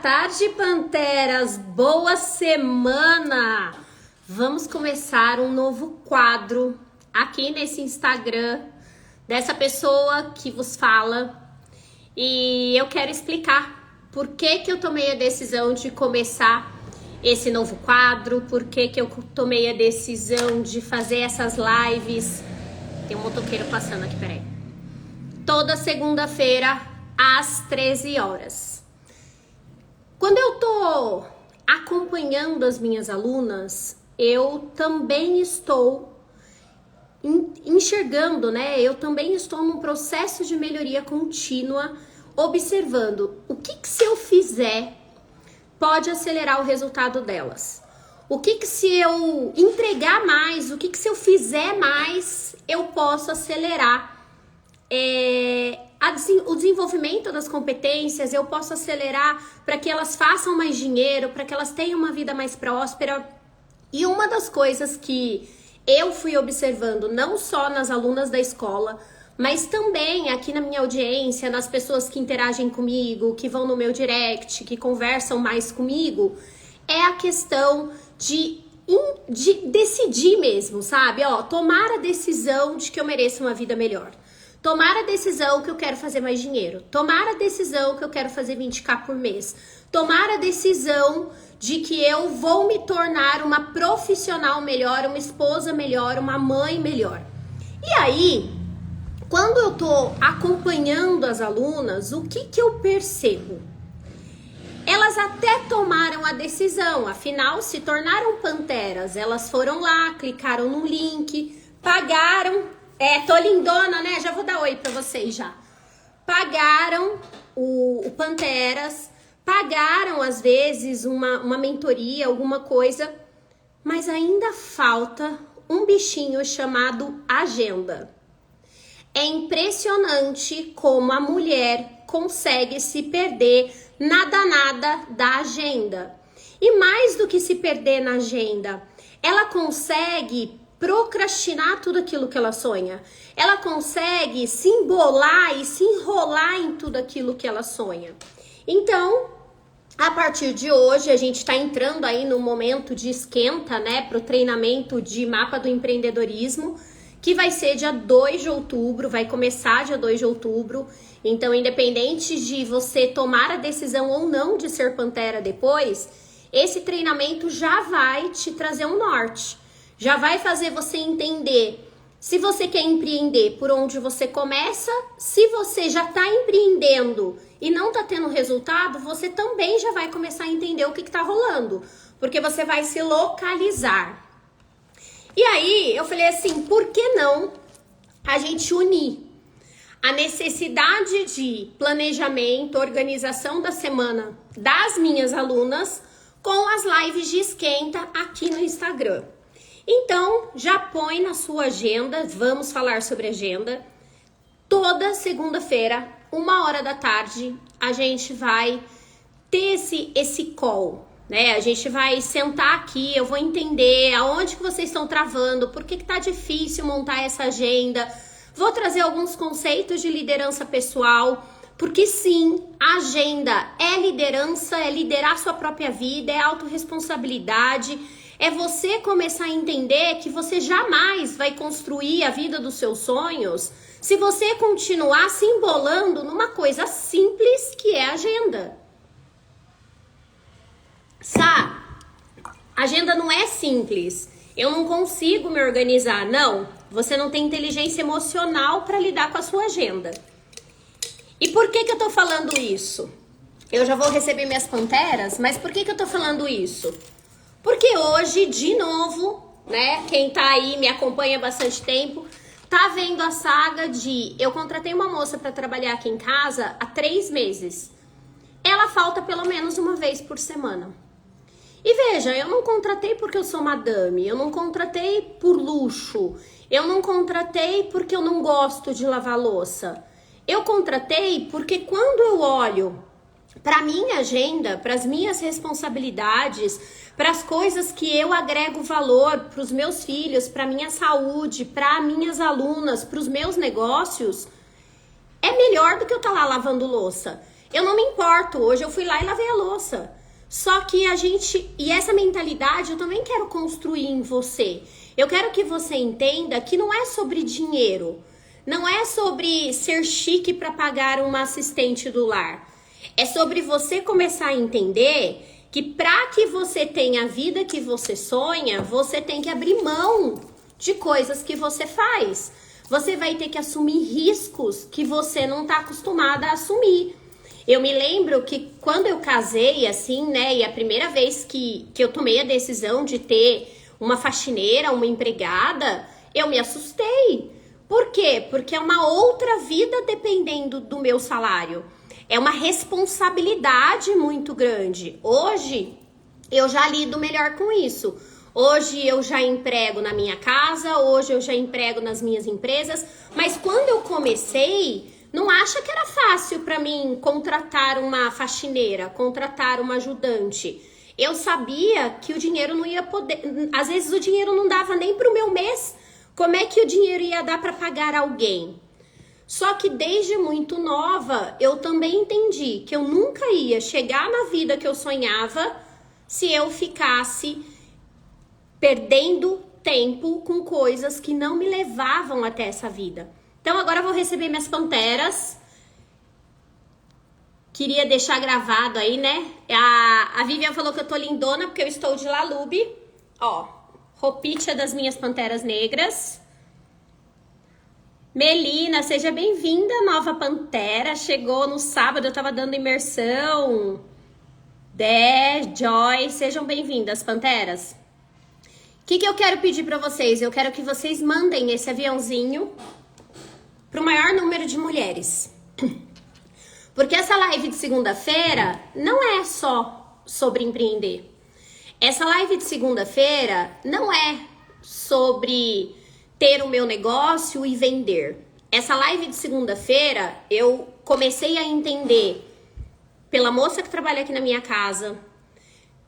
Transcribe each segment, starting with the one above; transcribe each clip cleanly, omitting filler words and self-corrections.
tarde, Panteras! Boa semana! Vamos começar um novo quadro aqui nesse Instagram dessa pessoa que vos fala. E eu quero explicar por que eu tomei a decisão de começar esse novo quadro, por que eu tomei a decisão de fazer essas lives. Tem um motoqueiro passando aqui, peraí. Toda segunda-feira, às 13 horas. Quando eu tô acompanhando as minhas alunas, eu também estou enxergando, né? Eu também estou num processo de melhoria contínua, observando o que se eu fizer pode acelerar o resultado delas. O que se eu entregar mais, o que se eu fizer mais, eu posso acelerar o desenvolvimento das competências, eu posso acelerar para que elas façam mais dinheiro, para que elas tenham uma vida mais próspera. E uma das coisas que eu fui observando, não só nas alunas da escola, mas também aqui na minha audiência, nas pessoas que interagem comigo, que vão no meu direct, que conversam mais comigo, é a questão de decidir mesmo, sabe? Tomar a decisão de que eu mereço uma vida melhor. Tomar a decisão que eu quero fazer mais dinheiro. Tomar a decisão que eu quero fazer 20k por mês. Tomar a decisão de que eu vou me tornar uma profissional melhor, uma esposa melhor, uma mãe melhor. E aí, quando eu tô acompanhando as alunas, o que eu percebo? Elas até tomaram a decisão, afinal se tornaram panteras. Elas foram lá, clicaram no link, pagaram. Tô lindona, né? Já vou dar oi pra vocês já. Pagaram o Panteras, pagaram às vezes uma mentoria, alguma coisa, mas ainda falta um bichinho chamado agenda. É impressionante como a mulher consegue se perder na danada da agenda. E mais do que se perder na agenda, ela consegue procrastinar tudo aquilo que ela sonha. Ela consegue se embolar e se enrolar em tudo aquilo que ela sonha. Então, a partir de hoje, a gente está entrando aí no momento de esquenta, né, para o treinamento de mapa do empreendedorismo, que vai ser dia 2 de outubro, vai começar dia 2 de outubro. Então, independente de você tomar a decisão ou não de ser pantera depois, esse treinamento já vai te trazer um norte. Já vai fazer você entender se você quer empreender, por onde você começa. Se você já está empreendendo e não está tendo resultado, você também já vai começar a entender o que está rolando, porque você vai se localizar. E aí eu falei assim, por que não a gente unir a necessidade de planejamento, organização da semana das minhas alunas com as lives de esquenta aqui no Instagram? Então, já põe na sua agenda, vamos falar sobre agenda. Toda segunda-feira, 1h da tarde, a gente vai ter esse call, né? A gente vai sentar aqui, eu vou entender aonde que vocês estão travando, por que tá difícil montar essa agenda. Vou trazer alguns conceitos de liderança pessoal, porque sim, a agenda é liderança, é liderar sua própria vida, é autorresponsabilidade. É você começar a entender que você jamais vai construir a vida dos seus sonhos se você continuar se embolando numa coisa simples que é a agenda. Sabe? Agenda não é simples. Eu não consigo me organizar. Não, você não tem inteligência emocional para lidar com a sua agenda. E por que eu tô falando isso? Eu já vou receber minhas panteras, mas por que eu tô falando isso? Porque hoje, de novo, né, quem tá aí, me acompanha há bastante tempo, tá vendo a saga de... Eu contratei uma moça para trabalhar aqui em casa há 3 meses. Ela falta pelo menos uma vez por semana. E veja, eu não contratei porque eu sou madame, eu não contratei por luxo, eu não contratei porque eu não gosto de lavar louça. Eu contratei porque quando eu olho para minha agenda, para as minhas responsabilidades, para as coisas que eu agrego valor para os meus filhos, para minha saúde, para minhas alunas, para os meus negócios, é melhor do que eu estar lá lavando louça. Eu não me importo, hoje eu fui lá e lavei a louça. Só que e essa mentalidade eu também quero construir em você. Eu quero que você entenda que não é sobre dinheiro. Não é sobre ser chique para pagar uma assistente do lar. É sobre você começar a entender que para que você tenha a vida que você sonha, você tem que abrir mão de coisas que você faz. Você vai ter que assumir riscos que você não está acostumada a assumir. Eu me lembro que quando eu casei, assim, né, e a primeira vez que eu tomei a decisão de ter uma faxineira, uma empregada, eu me assustei. Por quê? Porque é uma outra vida dependendo do meu salário. É uma responsabilidade muito grande. Hoje, eu já lido melhor com isso. Hoje eu já emprego na minha casa, hoje eu já emprego nas minhas empresas. Mas quando eu comecei, não acha que era fácil para mim contratar uma faxineira, contratar uma ajudante. Eu sabia que o dinheiro não ia poder... Às vezes o dinheiro não dava nem para o meu mês. Como é que o dinheiro ia dar para pagar alguém? Só que desde muito nova, eu também entendi que eu nunca ia chegar na vida que eu sonhava se eu ficasse perdendo tempo com coisas que não me levavam até essa vida. Então agora eu vou receber minhas panteras. Queria deixar gravado aí, né? A Vivian falou que eu tô lindona porque eu estou de Lalube. Ó, roupinha das minhas panteras negras. Melina, seja bem-vinda, nova pantera. Chegou no sábado, eu tava dando imersão. Joy, sejam bem-vindas, panteras. O que eu quero pedir pra vocês? Eu quero que vocês mandem esse aviãozinho pro maior número de mulheres. Porque essa live de segunda-feira não é só sobre empreender. Essa live de segunda-feira não é sobre ter o meu negócio e vender. Essa live de segunda-feira eu comecei a entender pela moça que trabalha aqui na minha casa,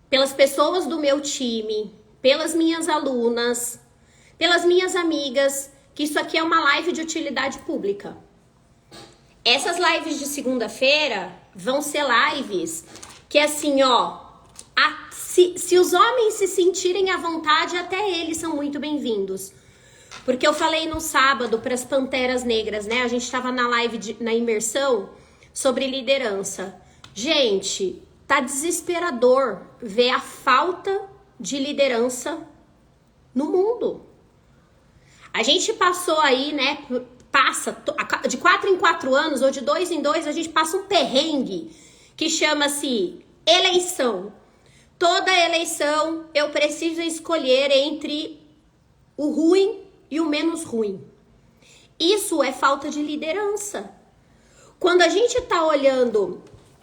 pelas pessoas do meu time, pelas minhas alunas, pelas minhas amigas, que isso aqui é uma live de utilidade pública. Essas lives de segunda-feira vão ser lives que assim, ó, se os homens se sentirem à vontade, até eles são muito bem-vindos. Porque eu falei no sábado para as panteras negras, né? A gente estava na live, na imersão, sobre liderança. Gente, tá desesperador ver a falta de liderança no mundo. A gente passou aí, né? Passa de 4 em 4 anos ou de 2 em 2, a gente passa um perrengue que chama-se eleição. Toda eleição eu preciso escolher entre o ruim e o menos ruim. Isso é falta de liderança. Quando a gente tá olhando...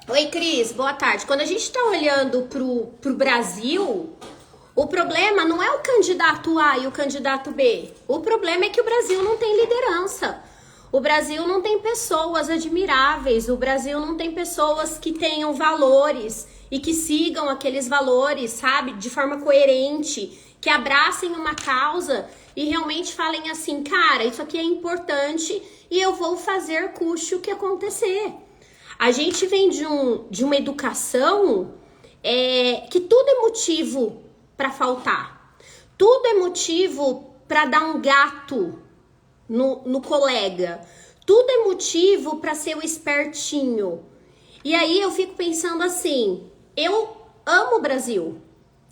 Oi, Cris, boa tarde. Quando a gente tá olhando pro Brasil, o problema não é o candidato A e o candidato B. O problema é que o Brasil não tem liderança. O Brasil não tem pessoas admiráveis. O Brasil não tem pessoas que tenham valores e que sigam aqueles valores, sabe? De forma coerente, que abracem uma causa e realmente falem assim, cara, isso aqui é importante e eu vou fazer custe o que acontecer. A gente vem de uma educação que tudo é motivo para faltar. Tudo é motivo para dar um gato no colega. Tudo é motivo para ser o espertinho. E aí eu fico pensando assim, eu amo o Brasil.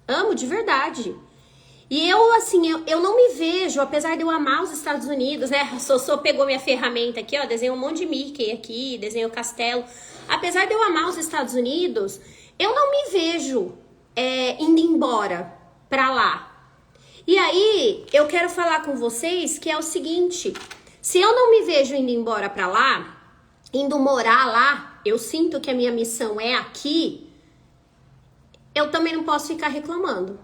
Amo de verdade. E eu, assim, eu não me vejo, apesar de eu amar os Estados Unidos, né? A Sossô pegou minha ferramenta aqui, ó, desenhou um monte de Mickey aqui, desenhou castelo. Apesar de eu amar os Estados Unidos, eu não me vejo indo embora pra lá. E aí, eu quero falar com vocês que é o seguinte, se eu não me vejo indo embora pra lá, indo morar lá, eu sinto que a minha missão é aqui, eu também não posso ficar reclamando.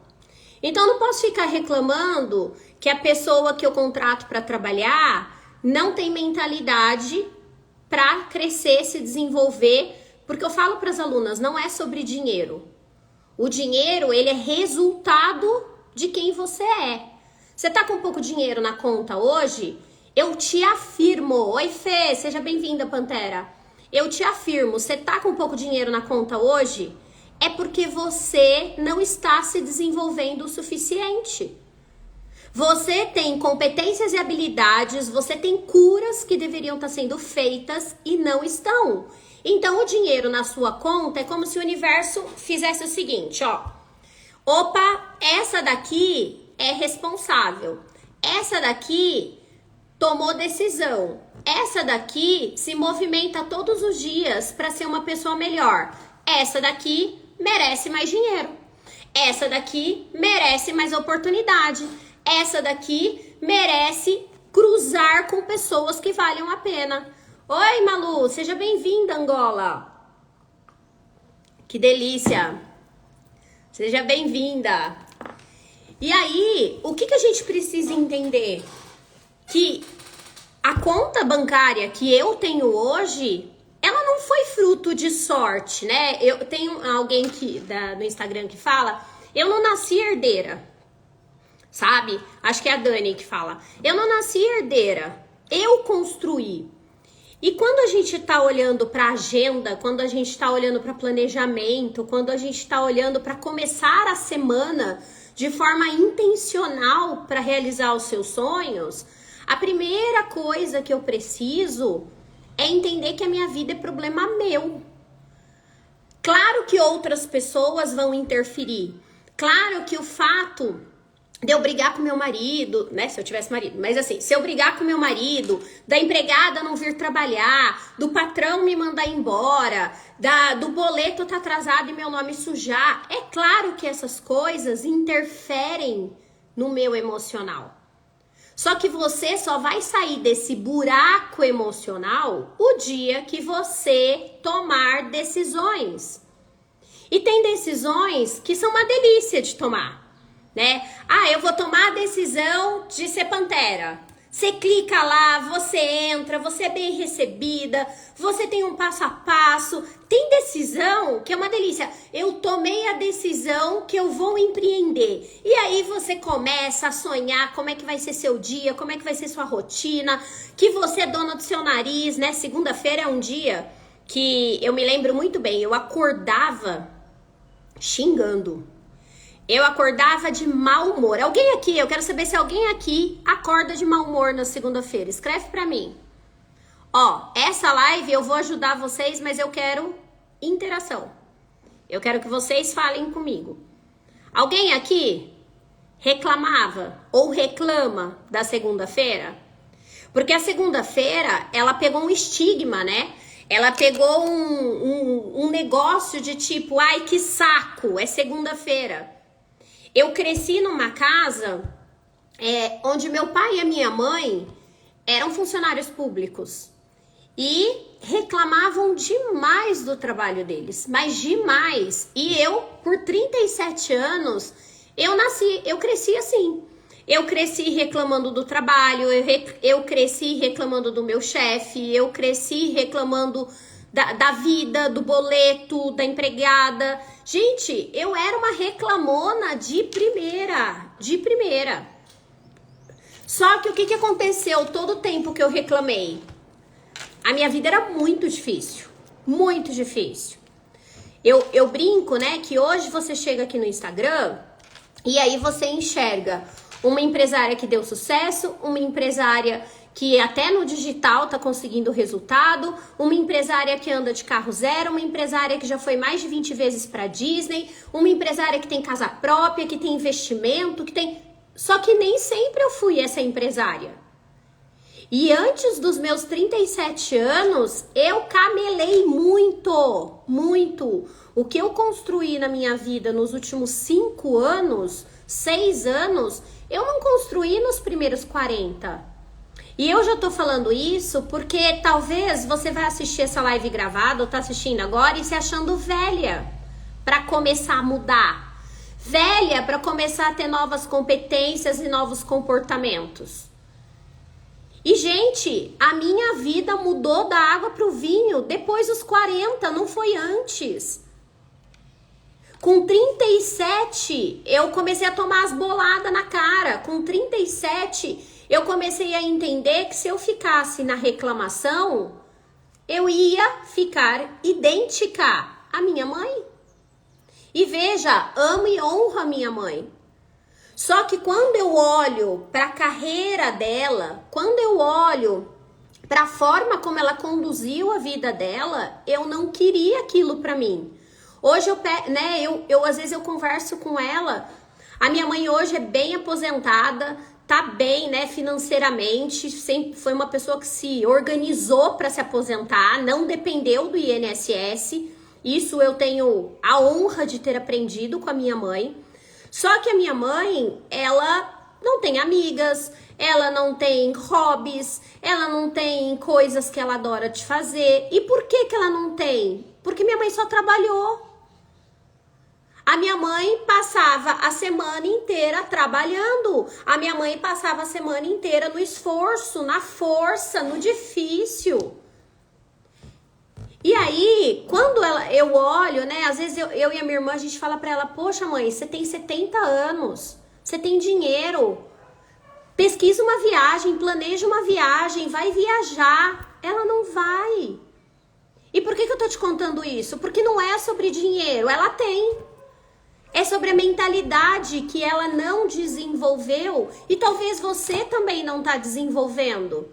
Então, eu não posso ficar reclamando que a pessoa que eu contrato para trabalhar não tem mentalidade para crescer, se desenvolver, porque eu falo para as alunas, não é sobre dinheiro. O dinheiro, ele é resultado de quem você é. Você tá com pouco dinheiro na conta hoje? Eu te afirmo. Oi, Fê, seja bem-vinda, Pantera. eu te afirmo, você tá com pouco dinheiro na conta hoje, é porque você não está se desenvolvendo o suficiente. Você tem competências e habilidades, você tem curas que deveriam estar sendo feitas e não estão. Então, o dinheiro na sua conta é como se o universo fizesse o seguinte, ó. Opa, essa daqui é responsável. Essa daqui tomou decisão. Essa daqui se movimenta todos os dias para ser uma pessoa melhor. Essa daqui merece mais dinheiro. Essa daqui merece mais oportunidade. Essa daqui merece cruzar com pessoas que valham a pena. Oi, Malu, seja bem-vinda, Angola. Que delícia. Seja bem-vinda. E aí, o que a gente precisa entender? Que a conta bancária que eu tenho hoje, ela não foi fruto de sorte, né? Eu tenho alguém no Instagram que fala, eu não nasci herdeira, sabe? Acho que é a Dani que fala. Eu não nasci herdeira, eu construí. E quando a gente tá olhando para agenda, quando a gente tá olhando para planejamento, quando a gente tá olhando para começar a semana de forma intencional para realizar os seus sonhos, a primeira coisa que eu preciso é entender que a minha vida é problema meu. Claro que outras pessoas vão interferir. Claro que o fato de eu brigar com meu marido, né? Se eu tivesse marido, mas assim, se eu brigar com meu marido, da empregada não vir trabalhar, do patrão me mandar embora, do boleto tá atrasado e meu nome sujar, é claro que essas coisas interferem no meu emocional. Só que você só vai sair desse buraco emocional o dia que você tomar decisões. E tem decisões que são uma delícia de tomar, né? Ah, eu vou tomar a decisão de ser pantera. Você clica lá, você entra, você é bem recebida, você tem um passo a passo. Tem decisão que é uma delícia. Eu tomei a decisão que eu vou empreender. E aí você começa a sonhar como é que vai ser seu dia, como é que vai ser sua rotina, que você é dona do seu nariz, né? Segunda-feira é um dia que eu me lembro muito bem. Eu acordava xingando. Eu acordava de mau humor. Alguém aqui, eu quero saber se alguém aqui acorda de mau humor na segunda-feira. Escreve pra mim. Ó, essa live eu vou ajudar vocês, mas eu quero interação. Eu quero que vocês falem comigo. Alguém aqui reclamava ou reclama da segunda-feira? Porque a segunda-feira, ela pegou um estigma, né? Ela pegou um negócio de tipo, ai, que saco, é segunda-feira. Eu cresci numa casa onde meu pai e a minha mãe eram funcionários públicos e reclamavam demais do trabalho deles, mas demais. E eu, por 37 anos, eu cresci assim. Eu cresci reclamando do trabalho, eu cresci reclamando do meu chefe, eu cresci reclamando da vida, do boleto, da empregada. Gente, eu era uma reclamona de primeira. Só que o que aconteceu todo o tempo que eu reclamei? A minha vida era muito difícil, muito difícil. Eu brinco, né, que hoje você chega aqui no Instagram e aí você enxerga uma empresária que deu sucesso, uma empresária que até no digital tá conseguindo resultado, uma empresária que anda de carro zero, uma empresária que já foi mais de 20 vezes pra Disney, uma empresária que tem casa própria, que tem investimento, que tem... Só que nem sempre eu fui essa empresária. E antes dos meus 37 anos, eu camelei muito, muito. O que eu construí na minha vida nos últimos 5 anos, 6 anos, eu não construí nos primeiros 40. E eu já tô falando isso porque talvez você vai assistir essa live gravada ou tá assistindo agora e se achando velha para começar a mudar. Velha para começar a ter novas competências e novos comportamentos. E, gente, a minha vida mudou da água pro vinho depois dos 40, não foi antes. Com 37, eu comecei a tomar as boladas na cara. Com 37, eu comecei a entender que se eu ficasse na reclamação, eu ia ficar idêntica à minha mãe. E veja, amo e honro a minha mãe. Só que quando eu olho para a carreira dela, quando eu olho para a forma como ela conduziu a vida dela, eu não queria aquilo para mim. Hoje às vezes eu converso com ela. A minha mãe hoje é bem aposentada, tá bem, né, financeiramente, sempre foi uma pessoa que se organizou para se aposentar, não dependeu do INSS. Isso eu tenho a honra de ter aprendido com a minha mãe. Só que a minha mãe, ela não tem amigas, ela não tem hobbies, ela não tem coisas que ela adora de fazer. E por que ela não tem? Porque minha mãe só trabalhou. A minha mãe passava a semana inteira trabalhando. A minha mãe passava a semana inteira no esforço, na força, no difícil. E aí, quando eu olho, né, às vezes eu e a minha irmã, a gente fala pra ela, poxa mãe, você tem 70 anos, você tem dinheiro, pesquisa uma viagem, planeja uma viagem, vai viajar. Ela não vai. E por que eu tô te contando isso? Porque não é sobre dinheiro, ela tem. É sobre a mentalidade que ela não desenvolveu e talvez você também não tá desenvolvendo.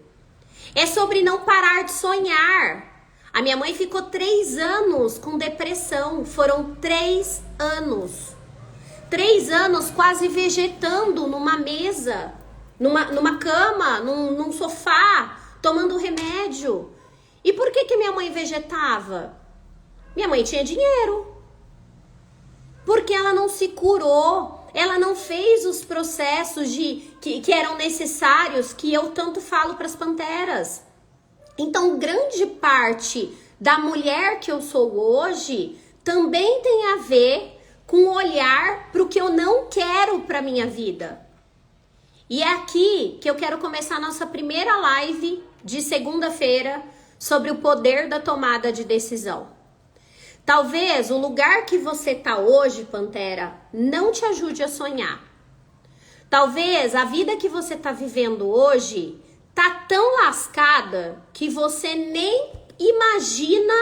É sobre não parar de sonhar. A minha mãe ficou 3 anos com depressão. Foram 3 anos. 3 anos quase vegetando numa mesa, numa cama, num sofá, tomando remédio. E por que minha mãe vegetava? Minha mãe tinha dinheiro. Porque ela não se curou. Ela não fez os processos que eram necessários, que eu tanto falo para as panteras. Então, grande parte da mulher que eu sou hoje também tem a ver com olhar para o que eu não quero para minha vida. E é aqui que eu quero começar a nossa primeira live de segunda-feira sobre o poder da tomada de decisão. Talvez o lugar que você tá hoje, Pantera, não te ajude a sonhar. Talvez a vida que você tá vivendo hoje tá tão lascada que você nem imagina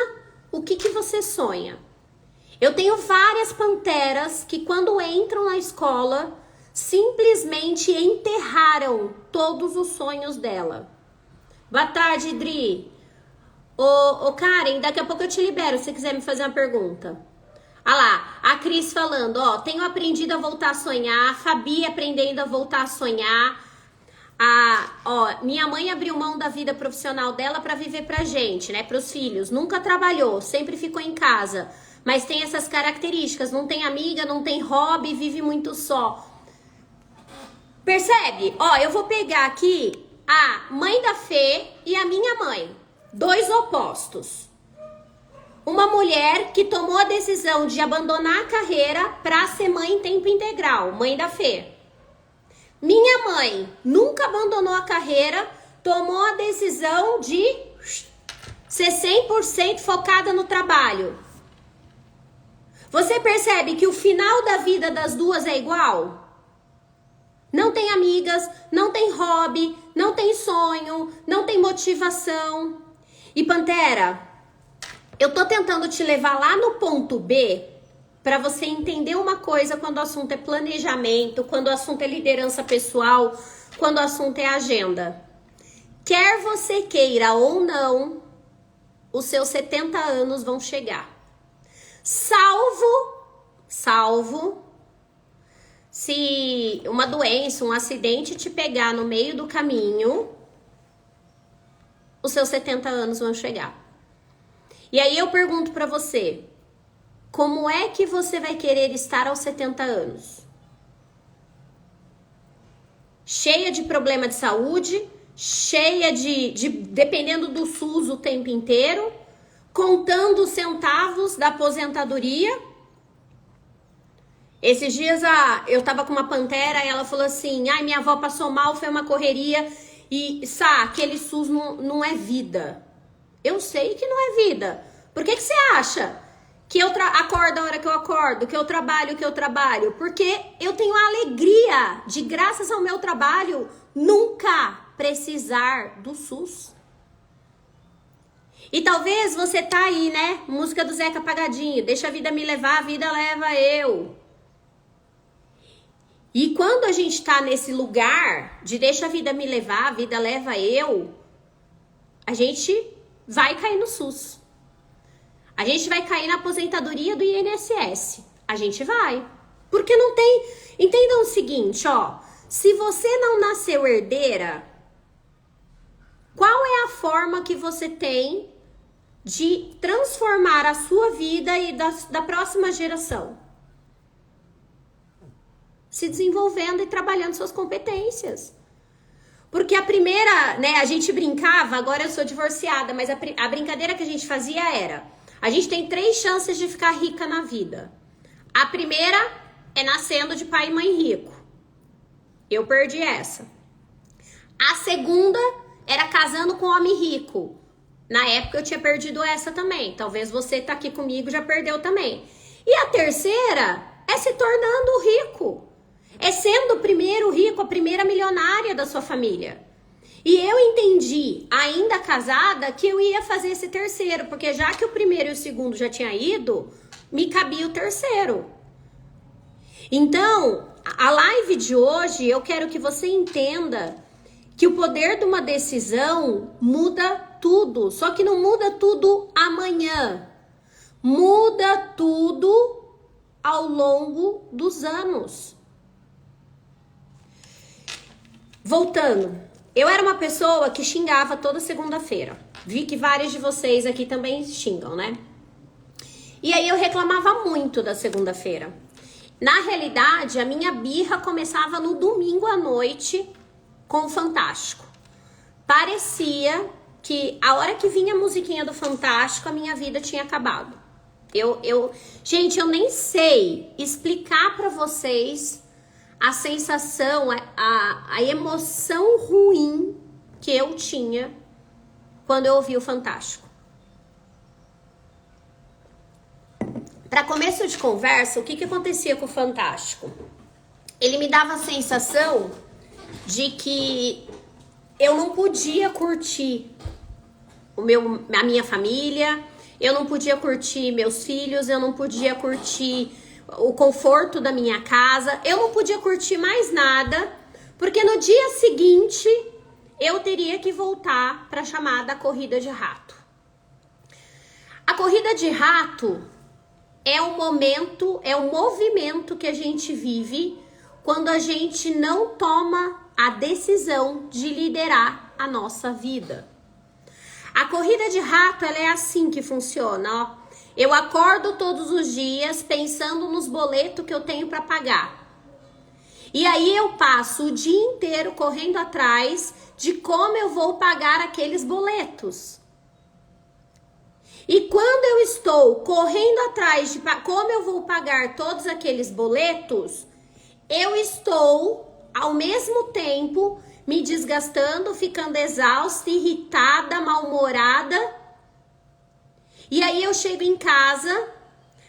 o que você sonha. Eu tenho várias panteras que quando entram na escola simplesmente enterraram todos os sonhos dela. Boa tarde, Dri. Ô Karen, daqui a pouco eu te libero se quiser me fazer uma pergunta. Ah lá, a Cris falando, ó, tenho aprendido a voltar a sonhar, a Fabi aprendendo a voltar a sonhar. Minha mãe abriu mão da vida profissional dela para viver pra gente, né, pros filhos. Nunca trabalhou, sempre ficou em casa, mas tem essas características, não tem amiga, não tem hobby, vive muito só. Percebe? Ó, eu vou pegar aqui a mãe da Fê e a minha mãe, 2 opostos. Uma mulher que tomou a decisão de abandonar a carreira para ser mãe em tempo integral, mãe da Fê. Minha mãe nunca abandonou a carreira, tomou a decisão de ser 100% focada no trabalho. Você percebe que o final da vida das duas é igual? Não tem amigas, não tem hobby, não tem sonho, não tem motivação. E Pantera, eu tô tentando te levar lá no ponto B para você entender uma coisa quando o assunto é planejamento, quando o assunto é liderança pessoal, quando o assunto é agenda. Quer você queira ou não, os seus 70 anos vão chegar. Salvo se uma doença, um acidente te pegar no meio do caminho, os seus 70 anos vão chegar. E aí eu pergunto pra você, como é que você vai querer estar aos 70 anos? Cheia de problema de saúde, cheia de dependendo do SUS o tempo inteiro, contando os centavos da aposentadoria. Esses dias eu tava com uma pantera e ela falou assim, ai, minha avó passou mal, foi uma correria e, aquele SUS não é vida. Eu sei que não é vida. Por que você acha que eu acordo a hora que eu acordo, que eu trabalho o que eu trabalho? Porque eu tenho a alegria de, graças ao meu trabalho, nunca precisar do SUS. E talvez você tá aí, né? Música do Zeca Pagodinho. Deixa a vida me levar, a vida leva eu. E quando a gente tá nesse lugar de deixa a vida me levar, a vida leva eu, a gente vai cair no SUS. A gente vai cair na aposentadoria do INSS. A gente vai. Porque não tem... Entendam o seguinte, ó. Se você não nasceu herdeira, qual é a forma que você tem de transformar a sua vida e da próxima geração? Se desenvolvendo e trabalhando suas competências. Porque a primeira, né, a gente brincava, agora eu sou divorciada, mas a brincadeira que a gente fazia era, a gente tem 3 chances de ficar rica na vida. A primeira é nascendo de pai e mãe rico. Eu perdi essa. A segunda era casando com homem rico. Na época eu tinha perdido essa também. Talvez você tá aqui comigo já perdeu também. E a terceira é se tornando rico. É sendo o primeiro rico, a primeira milionária da sua família. E eu entendi, ainda casada, que eu ia fazer esse terceiro. Porque já que o primeiro e o segundo já tinha ido, me cabia o terceiro. Então, a live de hoje, eu quero que você entenda que o poder de uma decisão muda tudo. Só que não muda tudo amanhã. Muda tudo ao longo dos anos. Voltando, eu era uma pessoa que xingava toda segunda-feira. Vi que vários de vocês aqui também xingam, né? E aí eu reclamava muito da segunda-feira. Na realidade, a minha birra começava no domingo à noite com o Fantástico. Parecia que a hora que vinha a musiquinha do Fantástico, a minha vida tinha acabado. Gente, eu nem sei explicar pra vocês a sensação, a emoção ruim que eu tinha quando eu ouvi o Fantástico. Para começo de conversa, o que acontecia com o Fantástico? Ele me dava a sensação de que eu não podia curtir a minha família, eu não podia curtir meus filhos, eu não podia curtir o conforto da minha casa, eu não podia curtir mais nada, porque no dia seguinte eu teria que voltar para a chamada corrida de rato. A corrida de rato é o momento, é o movimento que a gente vive quando a gente não toma a decisão de liderar a nossa vida. A corrida de rato, ela é assim que funciona, ó. Eu acordo todos os dias pensando nos boletos que eu tenho para pagar. E aí eu passo o dia inteiro correndo atrás de como eu vou pagar aqueles boletos. E quando eu estou correndo atrás de como eu vou pagar todos aqueles boletos, eu estou, ao mesmo tempo, me desgastando, ficando exausta, irritada, mal-humorada. E aí eu chego em casa,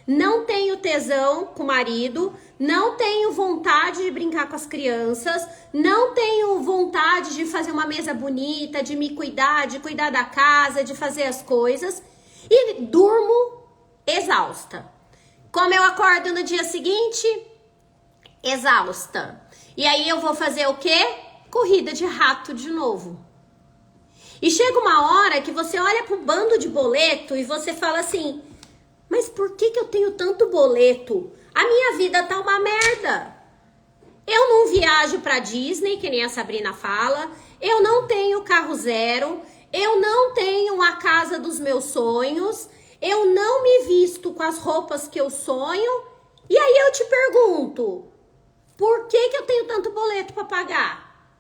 não tenho tesão com o marido, não tenho vontade de brincar com as crianças, não tenho vontade de fazer uma mesa bonita, de me cuidar, de cuidar da casa, de fazer as coisas. E durmo exausta. Como eu acordo no dia seguinte? Exausta. E aí eu vou fazer o quê? Corrida de rato de novo. E chega uma hora que você olha pro bando de boleto e você fala assim, mas por que eu tenho tanto boleto? A minha vida tá uma merda. Eu não viajo pra Disney, que nem a Sabrina fala. Eu não tenho carro zero. Eu não tenho a casa dos meus sonhos, eu não me visto com as roupas que eu sonho, e aí eu te pergunto, por que eu tenho tanto boleto para pagar?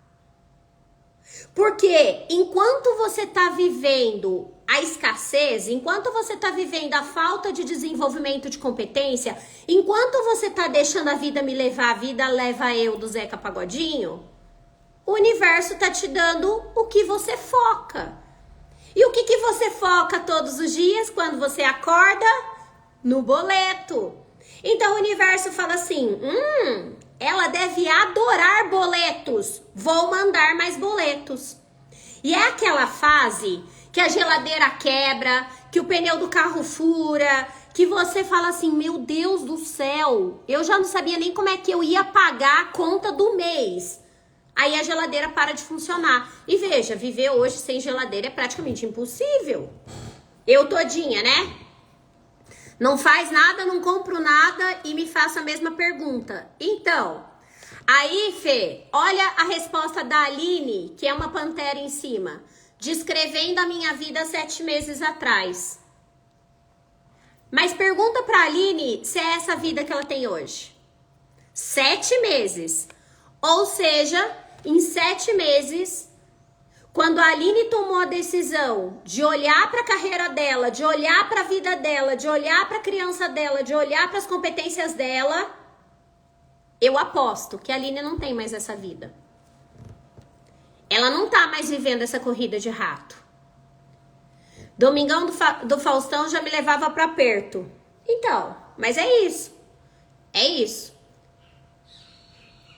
Porque enquanto você está vivendo a escassez, enquanto você está vivendo a falta de desenvolvimento de competência, enquanto você está deixando a vida me levar, a vida leva eu do Zeca Pagodinho, o universo tá te dando o que você foca. E o que você foca todos os dias quando você acorda? No boleto. Então o universo fala assim, ela deve adorar boletos, vou mandar mais boletos. E é aquela fase que a geladeira quebra, que o pneu do carro fura, que você fala assim, meu Deus do céu, eu já não sabia nem como é que eu ia pagar a conta do mês. Aí a geladeira para de funcionar. E veja, viver hoje sem geladeira é praticamente impossível. Eu todinha, né? Não faz nada, não compro nada e me faça a mesma pergunta. Então, aí, Fê, olha a resposta da Aline, que é uma pantera em cima, descrevendo a minha vida 7 meses atrás. Mas pergunta pra Aline se é essa vida que ela tem hoje. 7 meses. Ou seja, em 7 meses, quando a Aline tomou a decisão de olhar para a carreira dela, de olhar para a vida dela, de olhar para a criança dela, de olhar para as competências dela, eu aposto que a Aline não tem mais essa vida. Ela não tá mais vivendo essa corrida de rato. Domingão do Faustão já me levava para perto. Então, mas é isso. É isso.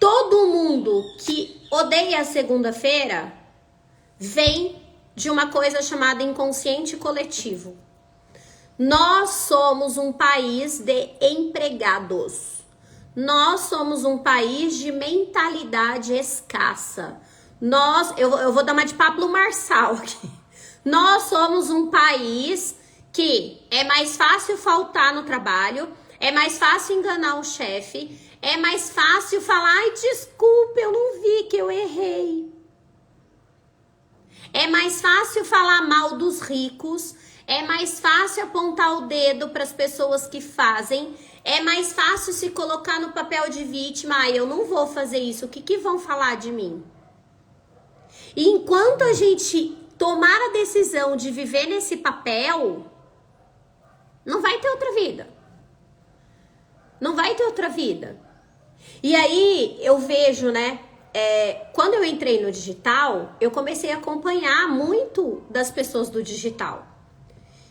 Todo mundo que odeia a segunda-feira vem de uma coisa chamada inconsciente coletivo. Nós somos um país de empregados. Nós somos um país de mentalidade escassa. Eu vou dar uma de Pablo Marçal aqui. Nós somos um país que é mais fácil faltar no trabalho, é mais fácil enganar o chefe, é mais fácil falar, ai, desculpa, eu não vi que eu errei. É mais fácil falar mal dos ricos, é mais fácil apontar o dedo para as pessoas que fazem, é mais fácil se colocar no papel de vítima, ai, eu não vou fazer isso, o que vão falar de mim? E enquanto a gente tomar a decisão de viver nesse papel, não vai ter outra vida. Não vai ter outra vida. E aí eu vejo, né? Quando eu entrei no digital, eu comecei a acompanhar muito das pessoas do digital.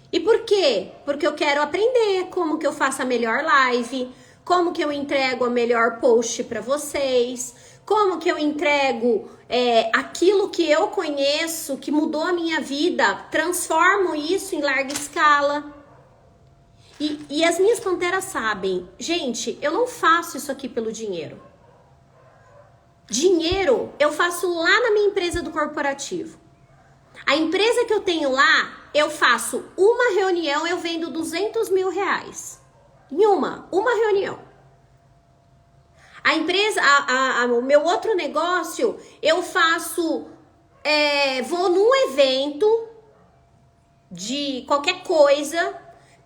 E por quê? Porque eu quero aprender como que eu faço a melhor live, como que eu entrego a melhor post para vocês, como que eu entrego aquilo que eu conheço, que mudou a minha vida, transformo isso em larga escala. E as minhas panteras sabem, gente, eu não faço isso aqui pelo dinheiro. Dinheiro eu faço lá na minha empresa do corporativo. A empresa que eu tenho lá, eu faço uma reunião, eu vendo 200 mil reais. Em uma reunião. A empresa, o meu outro negócio, eu faço, vou num evento de qualquer coisa,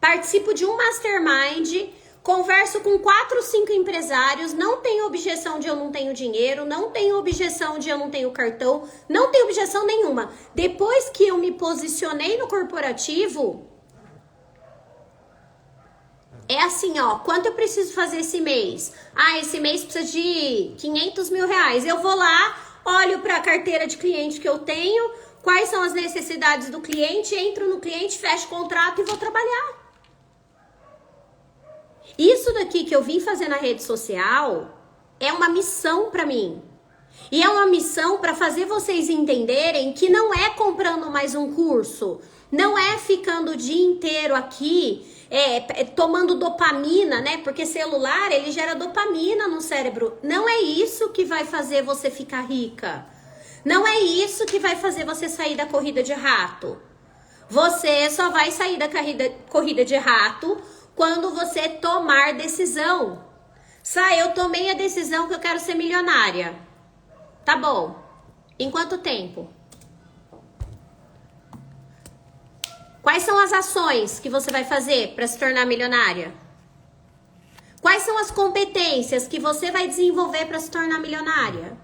participo de um mastermind, converso com 4, 5 empresários, não tenho objeção de eu não tenho dinheiro, não tenho objeção de eu não tenho cartão, não tenho objeção nenhuma. Depois que eu me posicionei no corporativo, é assim, ó, quanto eu preciso fazer esse mês? Ah, esse mês precisa de 500 mil reais. Eu vou lá, olho para a carteira de cliente que eu tenho, quais são as necessidades do cliente, entro no cliente, fecho o contrato e vou trabalhar. Isso daqui que eu vim fazer na rede social é uma missão para mim. E é uma missão para fazer vocês entenderem que não é comprando mais um curso, não é ficando o dia inteiro aqui tomando dopamina, né? Porque celular, ele gera dopamina no cérebro. Não é isso que vai fazer você ficar rica. Não é isso que vai fazer você sair da corrida de rato. Você só vai sair da corrida de rato quando você tomar decisão. Eu tomei a decisão que eu quero ser milionária. Tá bom. Em quanto tempo? Quais são as ações que você vai fazer para se tornar milionária? Quais são as competências que você vai desenvolver para se tornar milionária?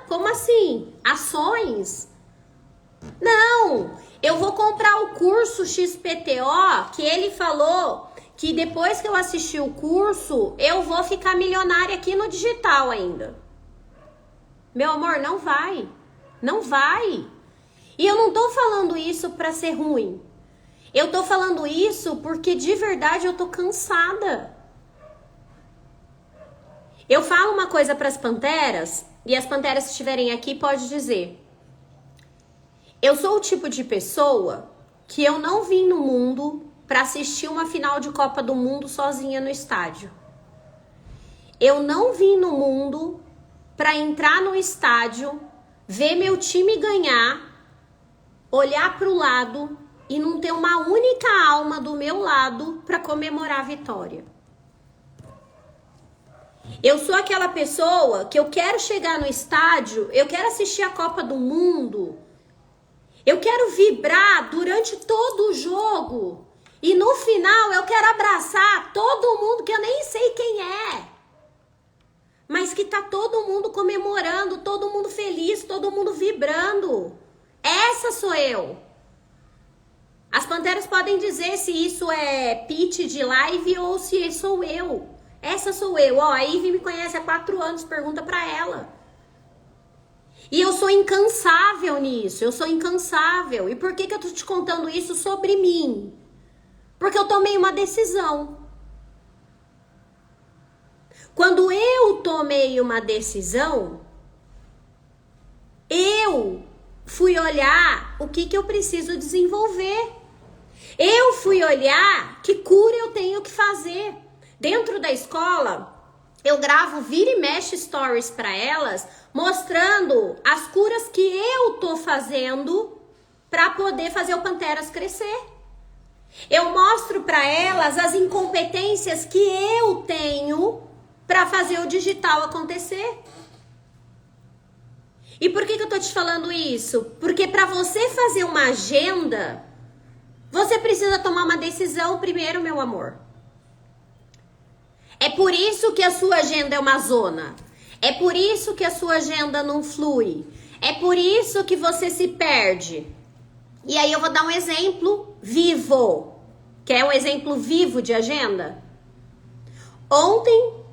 Como assim? Ações? Não! Eu vou comprar o curso XPTO que ele falou que depois que eu assistir o curso, eu vou ficar milionária aqui no digital ainda. Meu amor, não vai. Não vai. E eu não tô falando isso pra ser ruim. Eu tô falando isso porque de verdade eu tô cansada. Eu falo uma coisa pras panteras, e as panteras que estiverem aqui pode dizer. Eu sou o tipo de pessoa que eu não vim no mundo para assistir uma final de Copa do Mundo sozinha no estádio. Eu não vim no mundo para entrar no estádio, ver meu time ganhar, olhar para o lado e não ter uma única alma do meu lado para comemorar a vitória. Eu sou aquela pessoa que eu quero chegar no estádio, eu quero assistir a Copa do Mundo, eu quero vibrar durante todo o jogo e no final eu quero abraçar todo mundo que eu nem sei quem é, mas que tá todo mundo comemorando, todo mundo feliz, todo mundo vibrando. Essa sou eu. As Panteras podem dizer se isso é pitch de live ou se sou eu. Essa sou eu. Ó, a Ivy me conhece há 4 anos, pergunta pra ela. E eu sou incansável nisso, eu sou incansável. E por que eu tô te contando isso sobre mim? Porque eu tomei uma decisão. Quando eu tomei uma decisão, eu fui olhar o que eu preciso desenvolver. Eu fui olhar que cura eu tenho que fazer. Dentro da escola, eu gravo vira e mexe stories para elas, mostrando as curas que eu tô fazendo para poder fazer o Panteras crescer. Eu mostro para elas as incompetências que eu tenho para fazer o digital acontecer. E por que eu tô te falando isso? Porque para você fazer uma agenda, você precisa tomar uma decisão primeiro, meu amor. É por isso que a sua agenda é uma zona. É por isso que a sua agenda não flui. É por isso que você se perde. E aí eu vou dar um exemplo vivo. Quer um exemplo vivo de agenda? Ontem,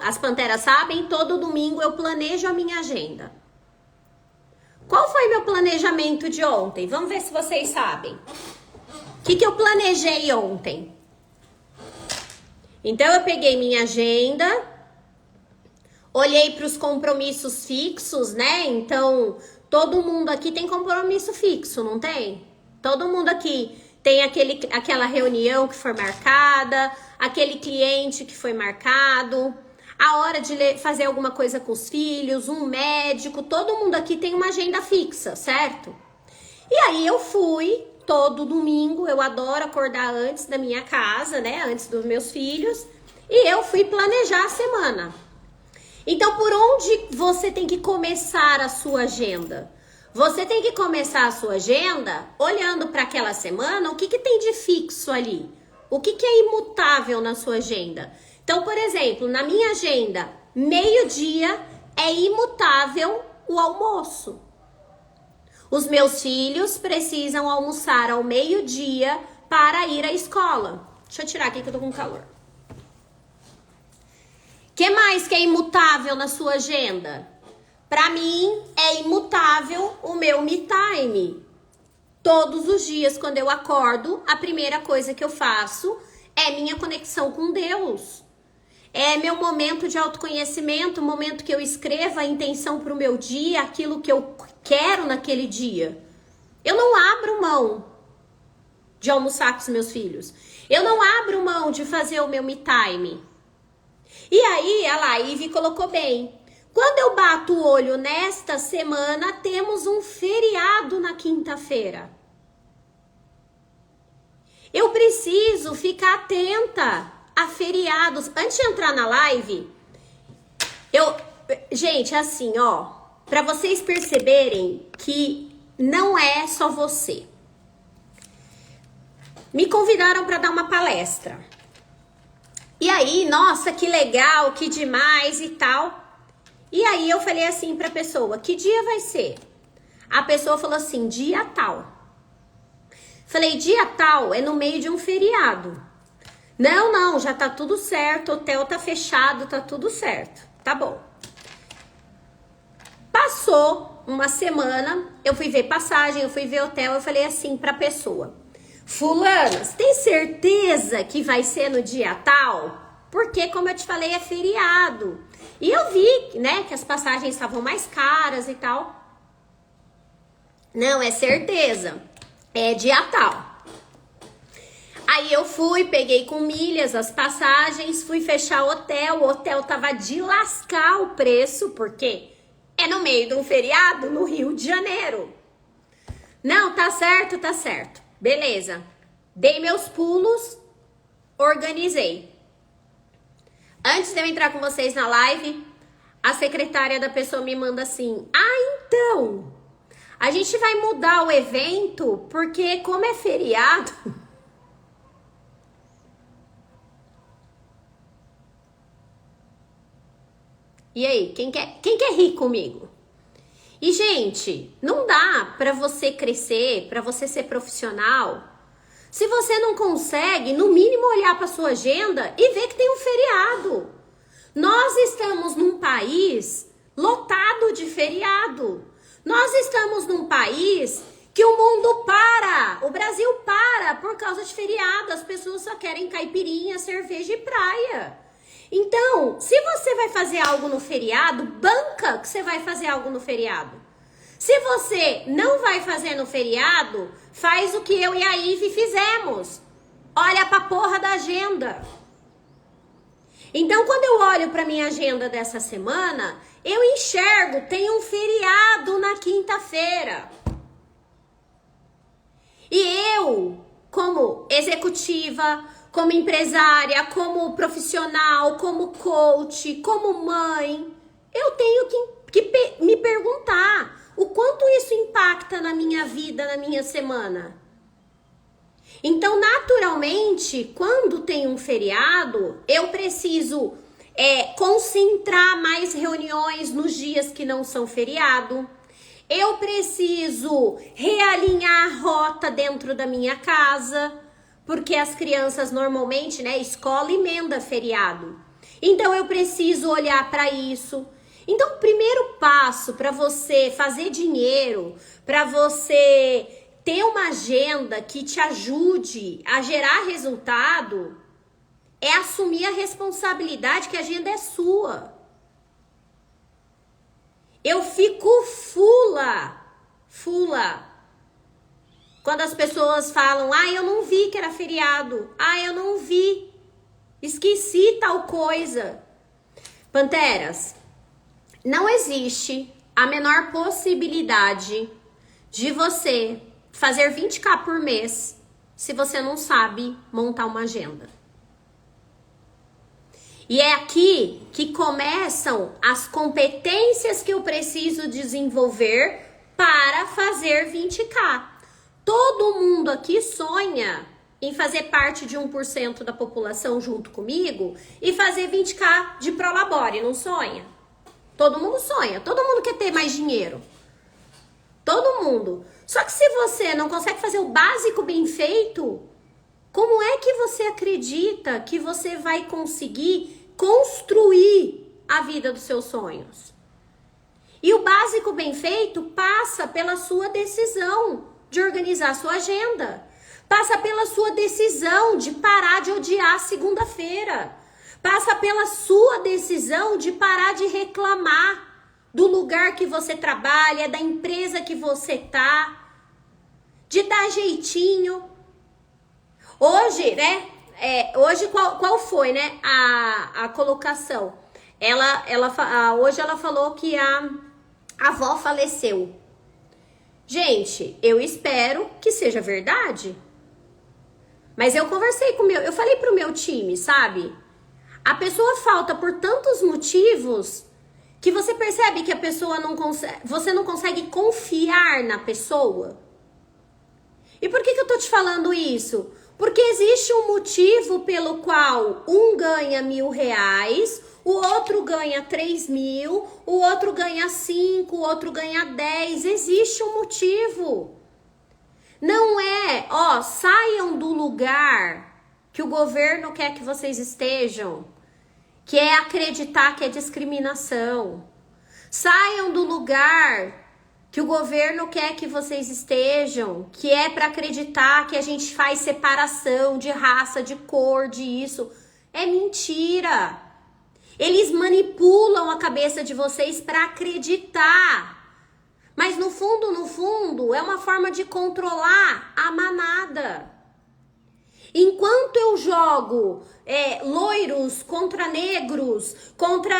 as Panteras sabem, todo domingo eu planejo a minha agenda. Qual foi meu planejamento de ontem? Vamos ver se vocês sabem. O que eu planejei ontem? Então, eu peguei minha agenda, olhei para os compromissos fixos, né? Então, todo mundo aqui tem compromisso fixo, não tem? Todo mundo aqui tem aquela reunião que foi marcada, aquele cliente que foi marcado, a hora de fazer alguma coisa com os filhos, um médico, todo mundo aqui tem uma agenda fixa, certo? E aí eu fui... Todo domingo, eu adoro acordar antes da minha casa, né? Antes dos meus filhos. E eu fui planejar a semana. Então, por onde você tem que começar a sua agenda? Você tem que começar a sua agenda olhando para aquela semana, o que tem de fixo ali? O que é imutável na sua agenda? Então, por exemplo, na minha agenda, meio-dia é imutável o almoço. Os meus filhos precisam almoçar ao meio-dia para ir à escola. Deixa eu tirar aqui que eu tô com calor. Que mais que é imutável na sua agenda? Para mim, é imutável o meu me time. Todos os dias, quando eu acordo, a primeira coisa que eu faço é minha conexão com Deus. É meu momento de autoconhecimento, o momento que eu escrevo a intenção para o meu dia, aquilo que eu quero naquele dia. Eu não abro mão de almoçar com os meus filhos. Eu não abro mão de fazer o meu me time. E aí, a Ivy colocou bem. Quando eu bato o olho nesta semana, temos um feriado na quinta-feira. Eu preciso ficar atenta a feriados. Antes de entrar na live, gente, assim, ó, para vocês perceberem que não é só você. Me convidaram para dar uma palestra. E aí, nossa, que legal, que demais e tal. E aí eu falei assim pra pessoa, que dia vai ser? A pessoa falou assim, dia tal. Falei, dia tal é no meio de um feriado. Não, já tá tudo certo, o hotel tá fechado, tá tudo certo. Tá bom. Passou uma semana, eu fui ver passagem, eu fui ver hotel, eu falei assim pra pessoa, fulana, você tem certeza que vai ser no dia tal? Porque, como eu te falei, é feriado. E eu vi, né, que as passagens estavam mais caras e tal. Não, é certeza. É dia tal. Aí eu fui, peguei com milhas as passagens, fui fechar o hotel tava de lascar o preço, porque é no meio de um feriado no Rio de Janeiro. Não, tá certo, tá certo. Beleza. Dei meus pulos, organizei. Antes de eu entrar com vocês na live, a secretária da pessoa me manda assim: ah, então, a gente vai mudar o evento, porque como é feriado... E aí, quem quer rir comigo? E, gente, não dá pra você crescer, pra você ser profissional, se você não consegue, no mínimo, olhar pra sua agenda e ver que tem um feriado. Nós estamos num país lotado de feriado. Nós estamos num país que o mundo para, o Brasil para por causa de feriado. As pessoas só querem caipirinha, cerveja e praia. Então, se você vai fazer algo no feriado, banca que você vai fazer algo no feriado. Se você não vai fazer no feriado, faz o que eu e a Ive fizemos. Olha pra porra da agenda. Então, quando eu olho pra minha agenda dessa semana, eu enxergo, tem um feriado na quinta-feira. E eu, como executiva, como empresária, como profissional, como coach, como mãe, eu tenho que me perguntar o quanto isso impacta na minha vida, na minha semana. Então, naturalmente, quando tem um feriado, eu preciso concentrar mais reuniões nos dias que não são feriado. Eu preciso realinhar a rota dentro da minha casa, porque as crianças normalmente, né, escola emenda feriado. Então, eu preciso olhar para isso. Então, o primeiro passo para você fazer dinheiro, para você ter uma agenda que te ajude a gerar resultado, é assumir a responsabilidade que a agenda é sua. Eu fico fula, quando as pessoas falam: ah, eu não vi que era feriado, ah, eu não vi, esqueci tal coisa. Panteras, não existe a menor possibilidade de você fazer 20k por mês se você não sabe montar uma agenda. E é aqui que começam as competências que eu preciso desenvolver para fazer 20k. Todo mundo aqui sonha em fazer parte de 1% da população junto comigo e fazer 20k de Prolabore, não sonha? Todo mundo sonha, todo mundo quer ter mais dinheiro. Todo mundo. Só que se você não consegue fazer o básico bem feito, como é que você acredita que você vai conseguir construir a vida dos seus sonhos? E o básico bem feito passa pela sua decisão de organizar a sua agenda. Passa pela sua decisão de parar de odiar segunda-feira. Passa pela sua decisão de parar de reclamar do lugar que você trabalha, da empresa que você tá, de dar jeitinho. Hoje, né? Hoje qual foi, né? A colocação. Hoje ela falou que a avó faleceu. Gente, eu espero que seja verdade. Mas eu conversei com eu falei pro meu time, sabe? A pessoa falta por tantos motivos que você percebe que a pessoa não consegue, você não consegue confiar na pessoa. E por que eu tô te falando isso? Porque existe um motivo pelo qual um ganha R$1.000, o outro ganha 3.000, o outro ganha 5, o outro ganha 10. Existe um motivo. Não saiam do lugar que o governo quer que vocês estejam, que é acreditar que é discriminação. Saiam do lugar que o governo quer que vocês estejam, que é para acreditar que a gente faz separação de raça, de cor, de isso. É mentira. Eles manipulam a cabeça de vocês para acreditar. Mas no fundo, é uma forma de controlar a manada. Enquanto eu jogo loiros contra negros, contra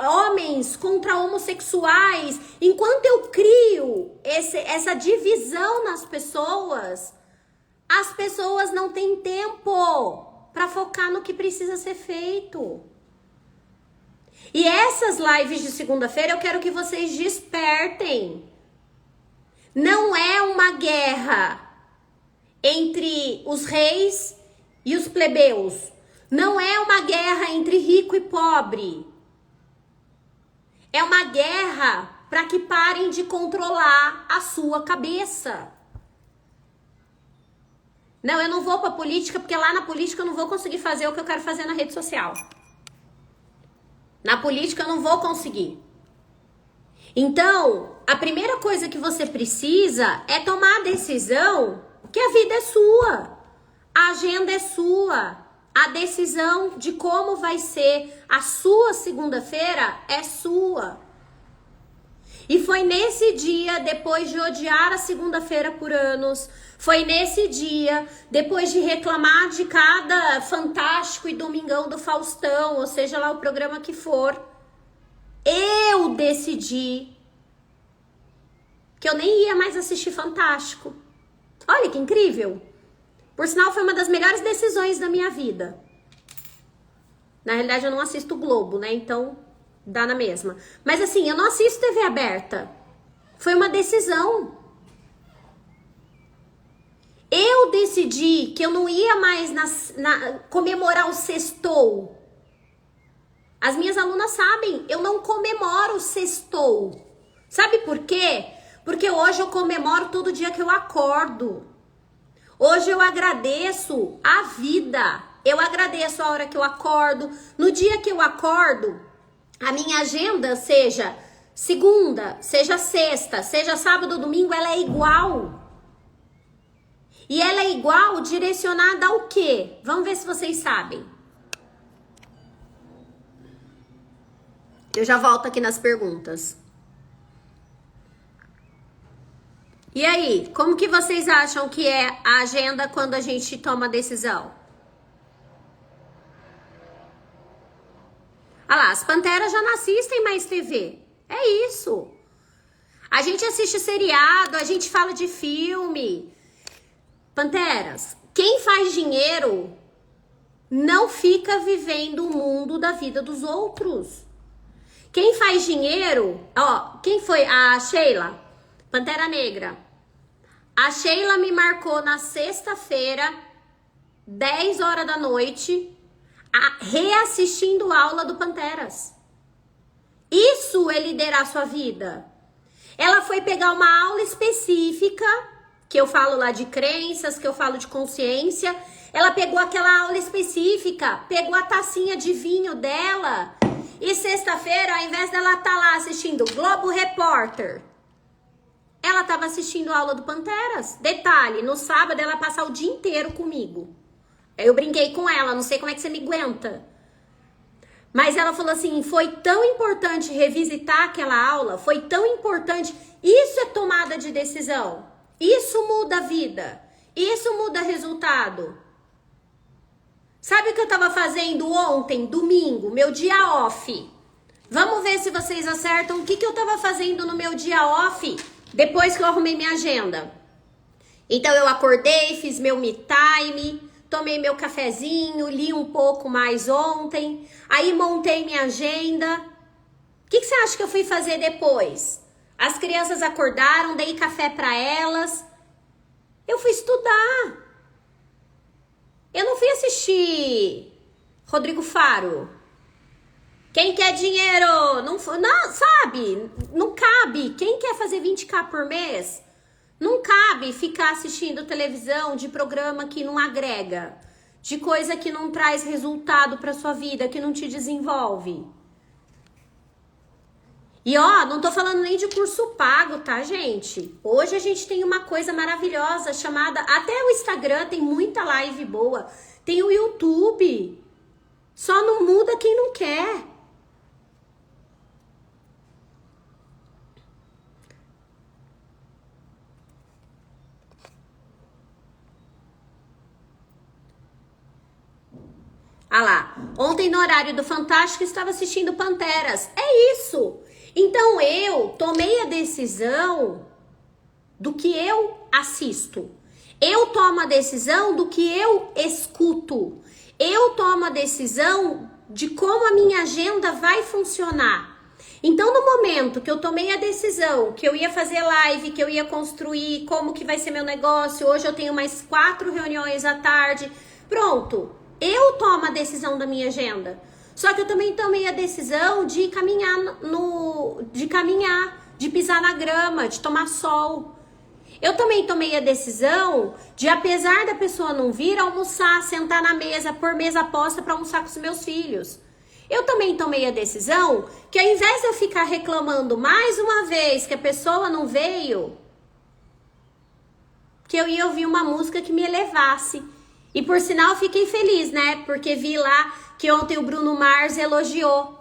homens, contra homossexuais, enquanto eu crio essa divisão nas pessoas, as pessoas não têm tempo para focar no que precisa ser feito. E essas lives de segunda-feira eu quero que vocês despertem. Não é uma guerra entre os reis e os plebeus. Não é uma guerra entre rico e pobre. É uma guerra para que parem de controlar a sua cabeça. Não, eu não vou para política porque lá na política eu não vou conseguir fazer o que eu quero fazer na rede social. Na política eu não vou conseguir. Então, a primeira coisa que você precisa é tomar a decisão que a vida é sua, a agenda é sua, a decisão de como vai ser a sua segunda-feira é sua. E foi nesse dia, depois de odiar a segunda-feira por anos, foi nesse dia, depois de reclamar de cada Fantástico e Domingão do Faustão, ou seja lá o programa que for, eu decidi que eu nem ia mais assistir Fantástico. Olha que incrível! Por sinal, foi uma das melhores decisões da minha vida. Na realidade, eu não assisto o Globo, né? Então, dá na mesma. Mas assim, eu não assisto TV aberta. Foi uma decisão. Eu decidi que eu não ia mais comemorar o sextou. As minhas alunas sabem, eu não comemoro o sextou. Sabe por quê? Porque hoje eu comemoro todo dia que eu acordo. Hoje eu agradeço a vida. Eu agradeço a hora que eu acordo. No dia que eu acordo, a minha agenda, seja segunda, seja sexta, seja sábado ou domingo, ela é igual. E ela é igual direcionada ao quê? Vamos ver se vocês sabem. Eu já volto aqui nas perguntas. E aí, como que vocês acham que é a agenda quando a gente toma a decisão? Ah lá, as panteras já não assistem mais TV. É isso. A gente assiste seriado, a gente fala de filme. Panteras, quem faz dinheiro não fica vivendo o mundo da vida dos outros. Quem faz dinheiro, ó, quem foi? A Sheila, Pantera Negra. A Sheila me marcou na sexta-feira, 10 horas da noite, reassistindo a aula do Panteras. Isso é liderar sua vida. Ela foi pegar uma aula específica, que eu falo lá de crenças, que eu falo de consciência. Ela pegou aquela aula específica, pegou a tacinha de vinho dela e sexta-feira, ao invés dela estar lá assistindo Globo Repórter, ela estava assistindo a aula do Panteras. Detalhe, no sábado ela passar o dia inteiro comigo. Eu brinquei com ela, não sei como é que você me aguenta. Mas ela falou assim, foi tão importante revisitar aquela aula, foi tão importante. Isso é tomada de decisão. Isso muda a vida. Isso muda resultado. Sabe o que eu tava fazendo ontem, domingo, meu dia off? Vamos ver se vocês acertam o que eu tava fazendo no meu dia off depois que eu arrumei minha agenda. Então eu acordei, fiz meu me time, tomei meu cafezinho, li um pouco mais ontem, aí montei minha agenda. O que você acha que eu fui fazer depois? As crianças acordaram, dei café para elas. Eu fui estudar. Eu não fui assistir Rodrigo Faro. Quem quer dinheiro? Não, sabe? Não cabe. Quem quer fazer 20k por mês? Não cabe ficar assistindo televisão de programa que não agrega, de coisa que não traz resultado para sua vida, que não te desenvolve. E ó, não tô falando nem de curso pago, tá, gente? Hoje a gente tem uma coisa maravilhosa chamada... Até o Instagram tem muita live boa. Tem o YouTube. Só não muda quem não quer. Ah lá, ontem no horário do Fantástico estava assistindo Panteras. É isso. Então eu tomei a decisão do que eu assisto. Eu tomo a decisão do que eu escuto. Eu tomo a decisão de como a minha agenda vai funcionar. Então, no momento que eu tomei a decisão que eu ia fazer live, que eu ia construir como que vai ser meu negócio, hoje eu tenho mais 4 reuniões à tarde, pronto, eu tomo a decisão da minha agenda. Só que eu também tomei a decisão de caminhar de pisar na grama, de tomar sol. Eu também tomei a decisão de, apesar da pessoa não vir, almoçar, sentar na mesa, pôr mesa posta para almoçar com os meus filhos. Eu também tomei a decisão que, ao invés de eu ficar reclamando mais uma vez que a pessoa não veio, que eu ia ouvir uma música que me elevasse. E por sinal, fiquei feliz, né? Porque vi lá que ontem o Bruno Mars elogiou,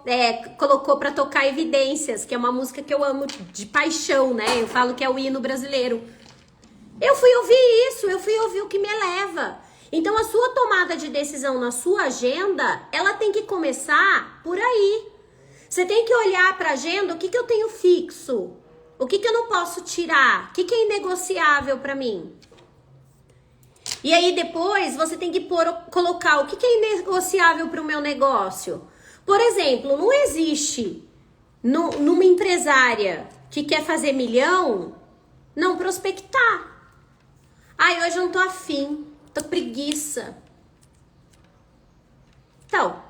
colocou pra tocar Evidências, que é uma música que eu amo de paixão, né? Eu falo que é o hino brasileiro. Eu fui ouvir isso, eu fui ouvir o que me eleva. Então a sua tomada de decisão na sua agenda, ela tem que começar por aí. Você tem que olhar pra agenda, o que eu tenho fixo? O que eu não posso tirar? O que é inegociável pra mim? E aí depois você tem que colocar o que é inegociável para o meu negócio. Por exemplo, não existe numa empresária que quer fazer milhão, não prospectar. Ai, hoje eu não tô afim, tô preguiça. Então,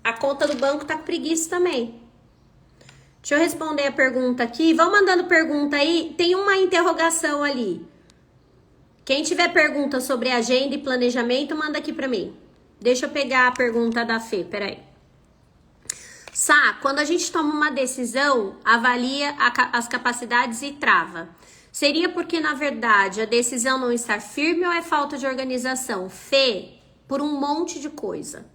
a conta do banco tá com preguiça também. Deixa eu responder a pergunta aqui. Vão mandando pergunta aí, tem uma interrogação ali. Quem tiver pergunta sobre agenda e planejamento, manda aqui pra mim. Deixa eu pegar a pergunta da Fê, peraí. Sá, quando a gente toma uma decisão, avalia as capacidades e trava. Seria porque, na verdade, a decisão não está firme ou é falta de organização? Fê, por um monte de coisa.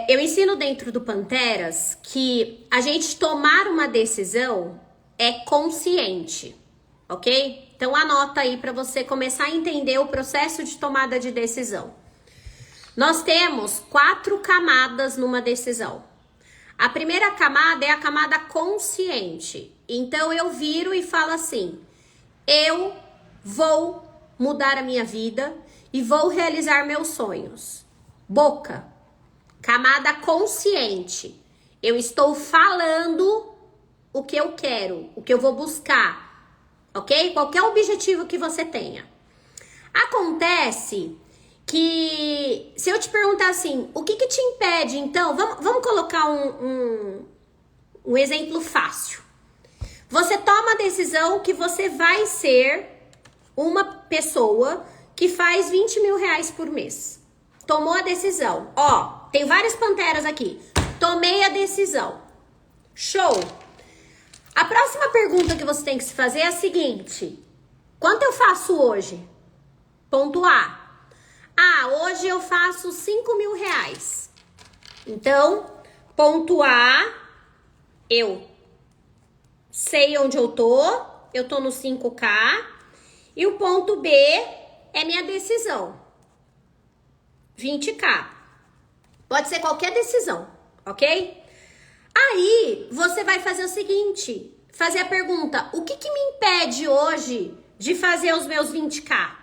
Eu ensino dentro do Panteras que a gente tomar uma decisão é consciente, ok? Então anota aí para você começar a entender o processo de tomada de decisão. Nós temos 4 camadas numa decisão. A primeira camada é a camada consciente. Então eu viro e falo assim: eu vou mudar a minha vida e vou realizar meus sonhos. Boca. Camada consciente. Eu estou falando o que eu quero, o que eu vou buscar, ok? Qualquer objetivo que você tenha. Acontece que, se eu te perguntar assim, o que te impede, então, vamos colocar um exemplo fácil. Você toma a decisão que você vai ser uma pessoa que faz 20 mil reais por mês. Tomou a decisão. Ó, tem várias panteras aqui. Tomei a decisão. Show! A próxima pergunta que você tem que se fazer é a seguinte: quanto eu faço hoje? Ponto A. Ah, hoje eu faço 5 mil reais. Então, ponto A, eu sei onde eu tô no 5K. E o ponto B é minha decisão, 20K. Pode ser qualquer decisão, ok? Aí, você vai fazer o seguinte, fazer a pergunta: o que me impede hoje de fazer os meus 20K?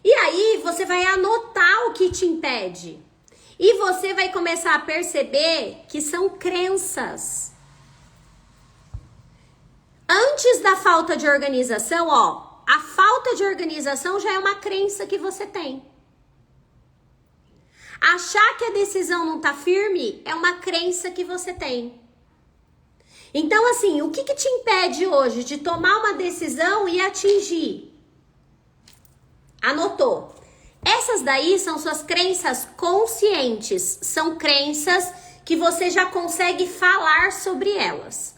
E aí, você vai anotar o que te impede. E você vai começar a perceber que são crenças. Antes da falta de organização, ó, a falta de organização já é uma crença que você tem. Achar que a decisão não tá firme é uma crença que você tem. Então, assim, o que te impede hoje de tomar uma decisão e atingir? Anotou. Essas daí são suas crenças conscientes. São crenças que você já consegue falar sobre elas.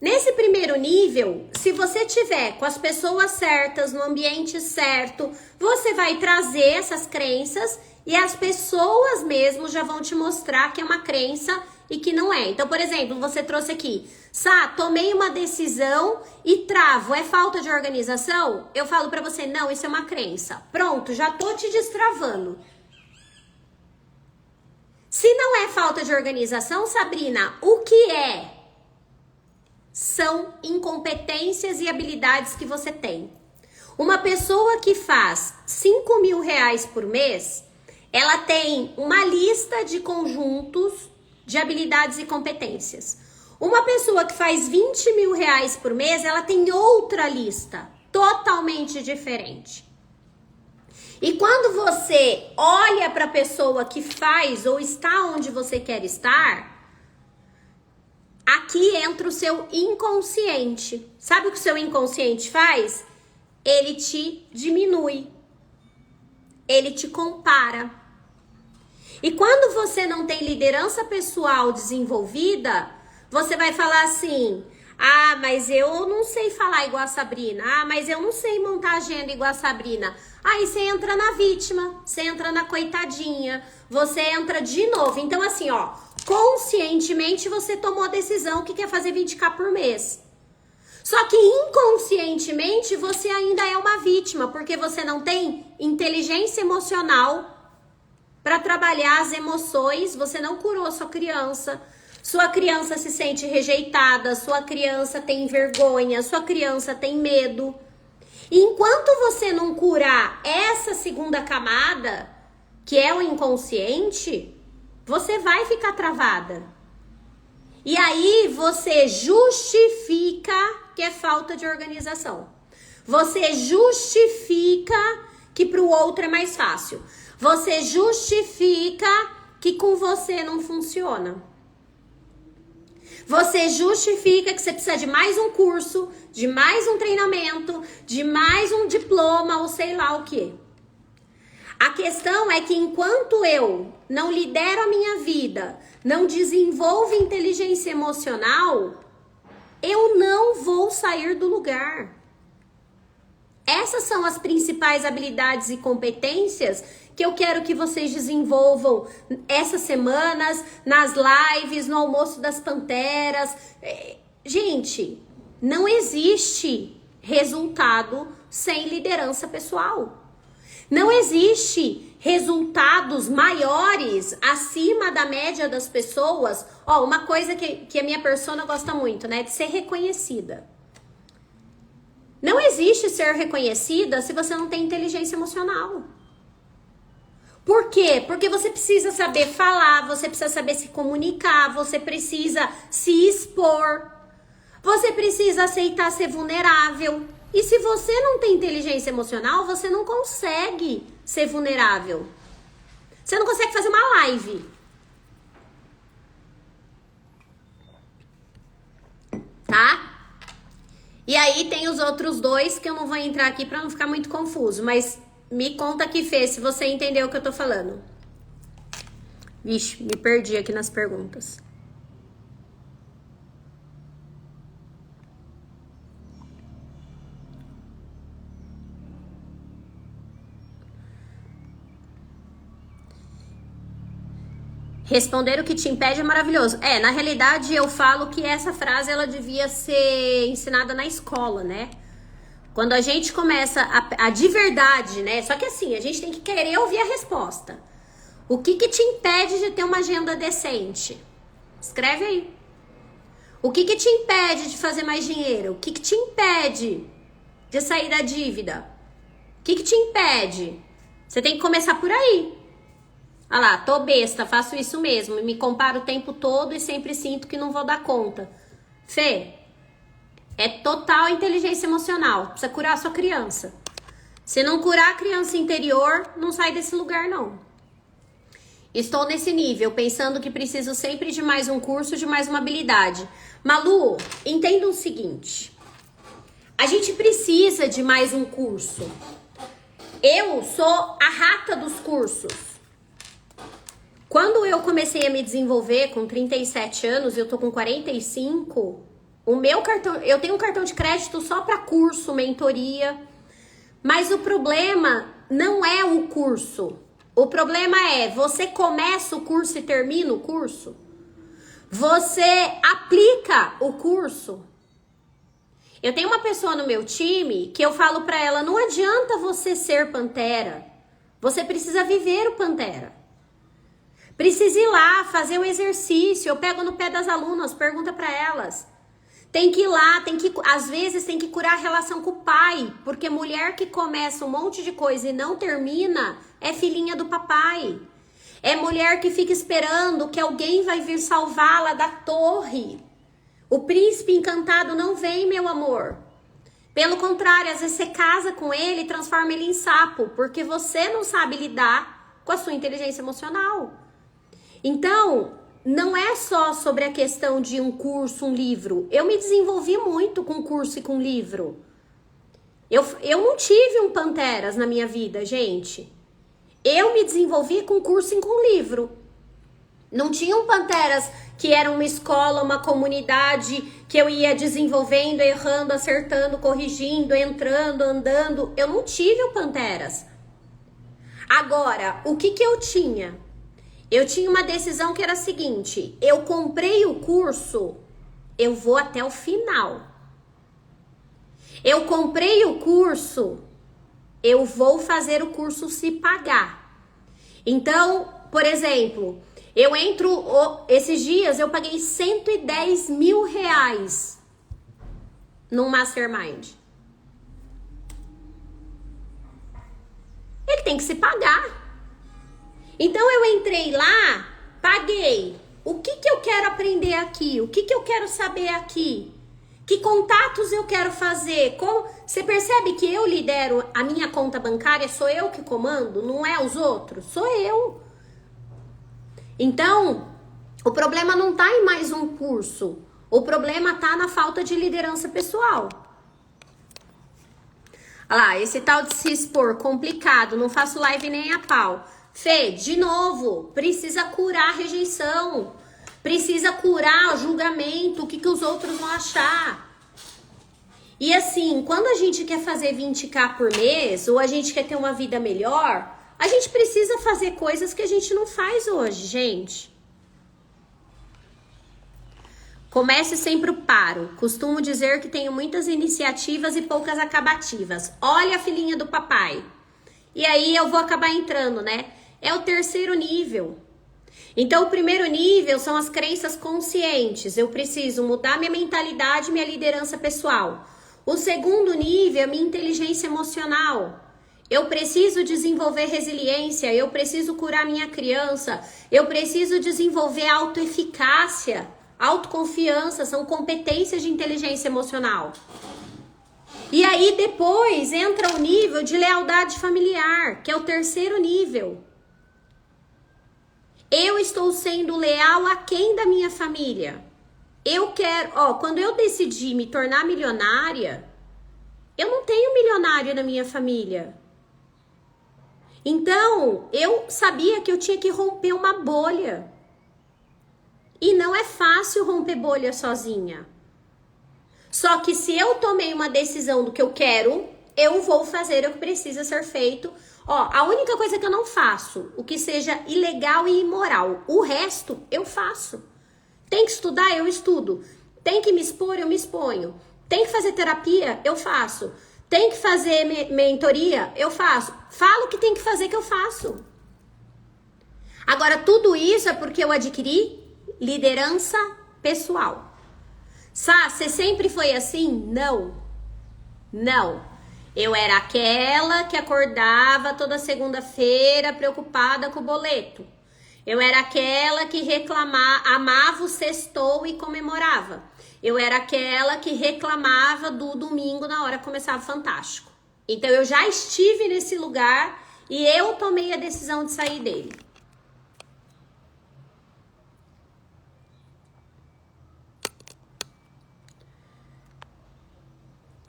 Nesse primeiro nível, se você tiver com as pessoas certas, no ambiente certo, você vai trazer essas crenças e as pessoas mesmo já vão te mostrar que é uma crença e que não é. Então, por exemplo, você trouxe aqui, Sá, tomei uma decisão e travo, é falta de organização? Eu falo pra você, não, isso é uma crença. Pronto, já tô te destravando. Se não é falta de organização, Sabrina, o que é? São incompetências e habilidades que você tem. Uma pessoa que faz 5 mil reais por mês, ela tem uma lista de conjuntos de habilidades e competências. Uma pessoa que faz 20 mil reais por mês, ela tem outra lista, totalmente diferente. E quando você olha para a pessoa que faz ou está onde você quer estar, aqui entra o seu inconsciente. Sabe o que o seu inconsciente faz? Ele te diminui. Ele te compara. E quando você não tem liderança pessoal desenvolvida, você vai falar assim: ah, mas eu não sei falar igual a Sabrina. Ah, mas eu não sei montar agenda igual a Sabrina. Aí você entra na vítima, você entra na coitadinha, você entra de novo. Então assim, ó, conscientemente você tomou a decisão que quer fazer 20k por mês. Só que inconscientemente você ainda é uma vítima, porque você não tem inteligência emocional para trabalhar as emoções, você não curou sua criança se sente rejeitada, sua criança tem vergonha, sua criança tem medo. E enquanto você não curar essa segunda camada, que é o inconsciente, você vai ficar travada. E aí você justifica que é falta de organização. Você justifica que para o outro é mais fácil. Você justifica que com você não funciona. Você justifica que você precisa de mais um curso, de mais um treinamento, de mais um diploma ou sei lá o quê. A questão é que enquanto eu não lidero a minha vida, não desenvolvo inteligência emocional, eu não vou sair do lugar. Essas são as principais habilidades e competências que eu quero que vocês desenvolvam essas semanas, nas lives, no almoço das panteras. Gente, não existe resultado sem liderança pessoal. Não existe resultados maiores acima da média das pessoas. Ó, uma coisa que a minha persona gosta muito, né? De ser reconhecida. Não existe ser reconhecida se você não tem inteligência emocional. Por quê? Porque você precisa saber falar, você precisa saber se comunicar, você precisa se expor, você precisa aceitar ser vulnerável. E se você não tem inteligência emocional, você não consegue ser vulnerável. Você não consegue fazer uma live. Tá? E aí tem os outros dois que eu não vou entrar aqui pra não ficar muito confuso, mas me conta aqui, Fê, se você entendeu o que eu tô falando. Vixe, me perdi aqui nas perguntas. Responder o que te impede é maravilhoso. Na realidade eu falo que essa frase ela devia ser ensinada na escola, né? Quando a gente começa a de verdade, né? Só que assim, a gente tem que querer ouvir a resposta. O que te impede de ter uma agenda decente? Escreve aí. O que te impede de fazer mais dinheiro? O que te impede de sair da dívida? O que te impede? Você tem que começar por aí. Ah lá, tô besta, faço isso mesmo. E me comparo o tempo todo e sempre sinto que não vou dar conta. Fê, é total inteligência emocional. Precisa curar a sua criança. Se não curar a criança interior, não sai desse lugar, não. Estou nesse nível, pensando que preciso sempre de mais um curso, de mais uma habilidade. Malu, entenda o seguinte. A gente precisa de mais um curso. Eu sou a rata dos cursos. Quando eu comecei a me desenvolver com 37 anos, eu tô com 45, o meu cartão, eu tenho um cartão de crédito só para curso, mentoria, mas o problema não é o curso. O problema é, você começa o curso e termina o curso? Você aplica o curso. Eu tenho uma pessoa no meu time que eu falo pra ela, não adianta você ser Pantera. Você precisa viver o Pantera. Precisa ir lá, fazer o exercício. Eu pego no pé das alunas, pergunta pra elas. Tem que ir lá, às vezes tem que curar a relação com o pai. Porque mulher que começa um monte de coisa e não termina, é filhinha do papai. É mulher que fica esperando que alguém vai vir salvá-la da torre. O príncipe encantado não vem, meu amor. Pelo contrário, às vezes você casa com ele e transforma ele em sapo, porque você não sabe lidar com a sua inteligência emocional. Então, não é só sobre a questão de um curso, um livro. Eu me desenvolvi muito com curso e com livro. Eu não tive um Panteras na minha vida, gente. Eu me desenvolvi com curso e com livro. Não tinha um Panteras que era uma escola, uma comunidade que eu ia desenvolvendo, errando, acertando, corrigindo, entrando, andando. Eu não tive o Panteras. Agora, o que eu tinha? Eu tinha uma decisão que era a seguinte: eu comprei o curso, eu vou até o final. Eu comprei o curso, eu vou fazer o curso se pagar. Então, por exemplo, eu entro, esses dias eu paguei 110 mil reais num Mastermind. Ele tem que se pagar. Então eu entrei lá, paguei. O que eu quero aprender aqui? O que eu quero saber aqui? Que contatos eu quero fazer? Você percebe que eu lidero a minha conta bancária? Sou eu que comando? Não é os outros? Sou eu. Então, o problema não tá em mais um curso. O problema tá na falta de liderança pessoal. Olha lá, esse tal de se expor, complicado, não faço live nem a pau. Fê, de novo, precisa curar a rejeição, precisa curar o julgamento, o que os outros vão achar. E assim, quando a gente quer fazer 20k por mês, ou a gente quer ter uma vida melhor, a gente precisa fazer coisas que a gente não faz hoje, gente. Comece sempre o paro. Costumo dizer que tenho muitas iniciativas e poucas acabativas. Olha a filhinha do papai. E aí eu vou acabar entrando, né? É o terceiro nível. Então, o primeiro nível são as crenças conscientes. Eu preciso mudar minha mentalidade, minha liderança pessoal. O segundo nível é minha inteligência emocional. Eu preciso desenvolver resiliência, eu preciso curar minha criança, eu preciso desenvolver autoeficácia, autoconfiança, são competências de inteligência emocional. E aí depois entra o nível de lealdade familiar, que é o terceiro nível. Eu estou sendo leal a quem da minha família? Eu quero, quando eu decidi me tornar milionária, eu não tenho milionário na minha família. Então, eu sabia que eu tinha que romper uma bolha. E não é fácil romper bolha sozinha. Só que se eu tomei uma decisão do que eu quero, eu vou fazer o que precisa ser feito. A única coisa que eu não faço, o que seja ilegal e imoral, o resto eu faço. Tem que estudar, eu estudo. Tem que me expor, eu me exponho. Tem que fazer terapia, eu faço. Tem que fazer mentoria, eu faço. Falo que tem que fazer, que eu faço. Agora, tudo isso é porque eu adquiri liderança pessoal. Sá, você sempre foi assim? Não. Não. Eu era aquela que acordava toda segunda-feira preocupada com o boleto. Eu era aquela que amava o sextou e comemorava. Eu era aquela que reclamava do domingo na hora que começava o Fantástico. Então eu já estive nesse lugar e eu tomei a decisão de sair dele.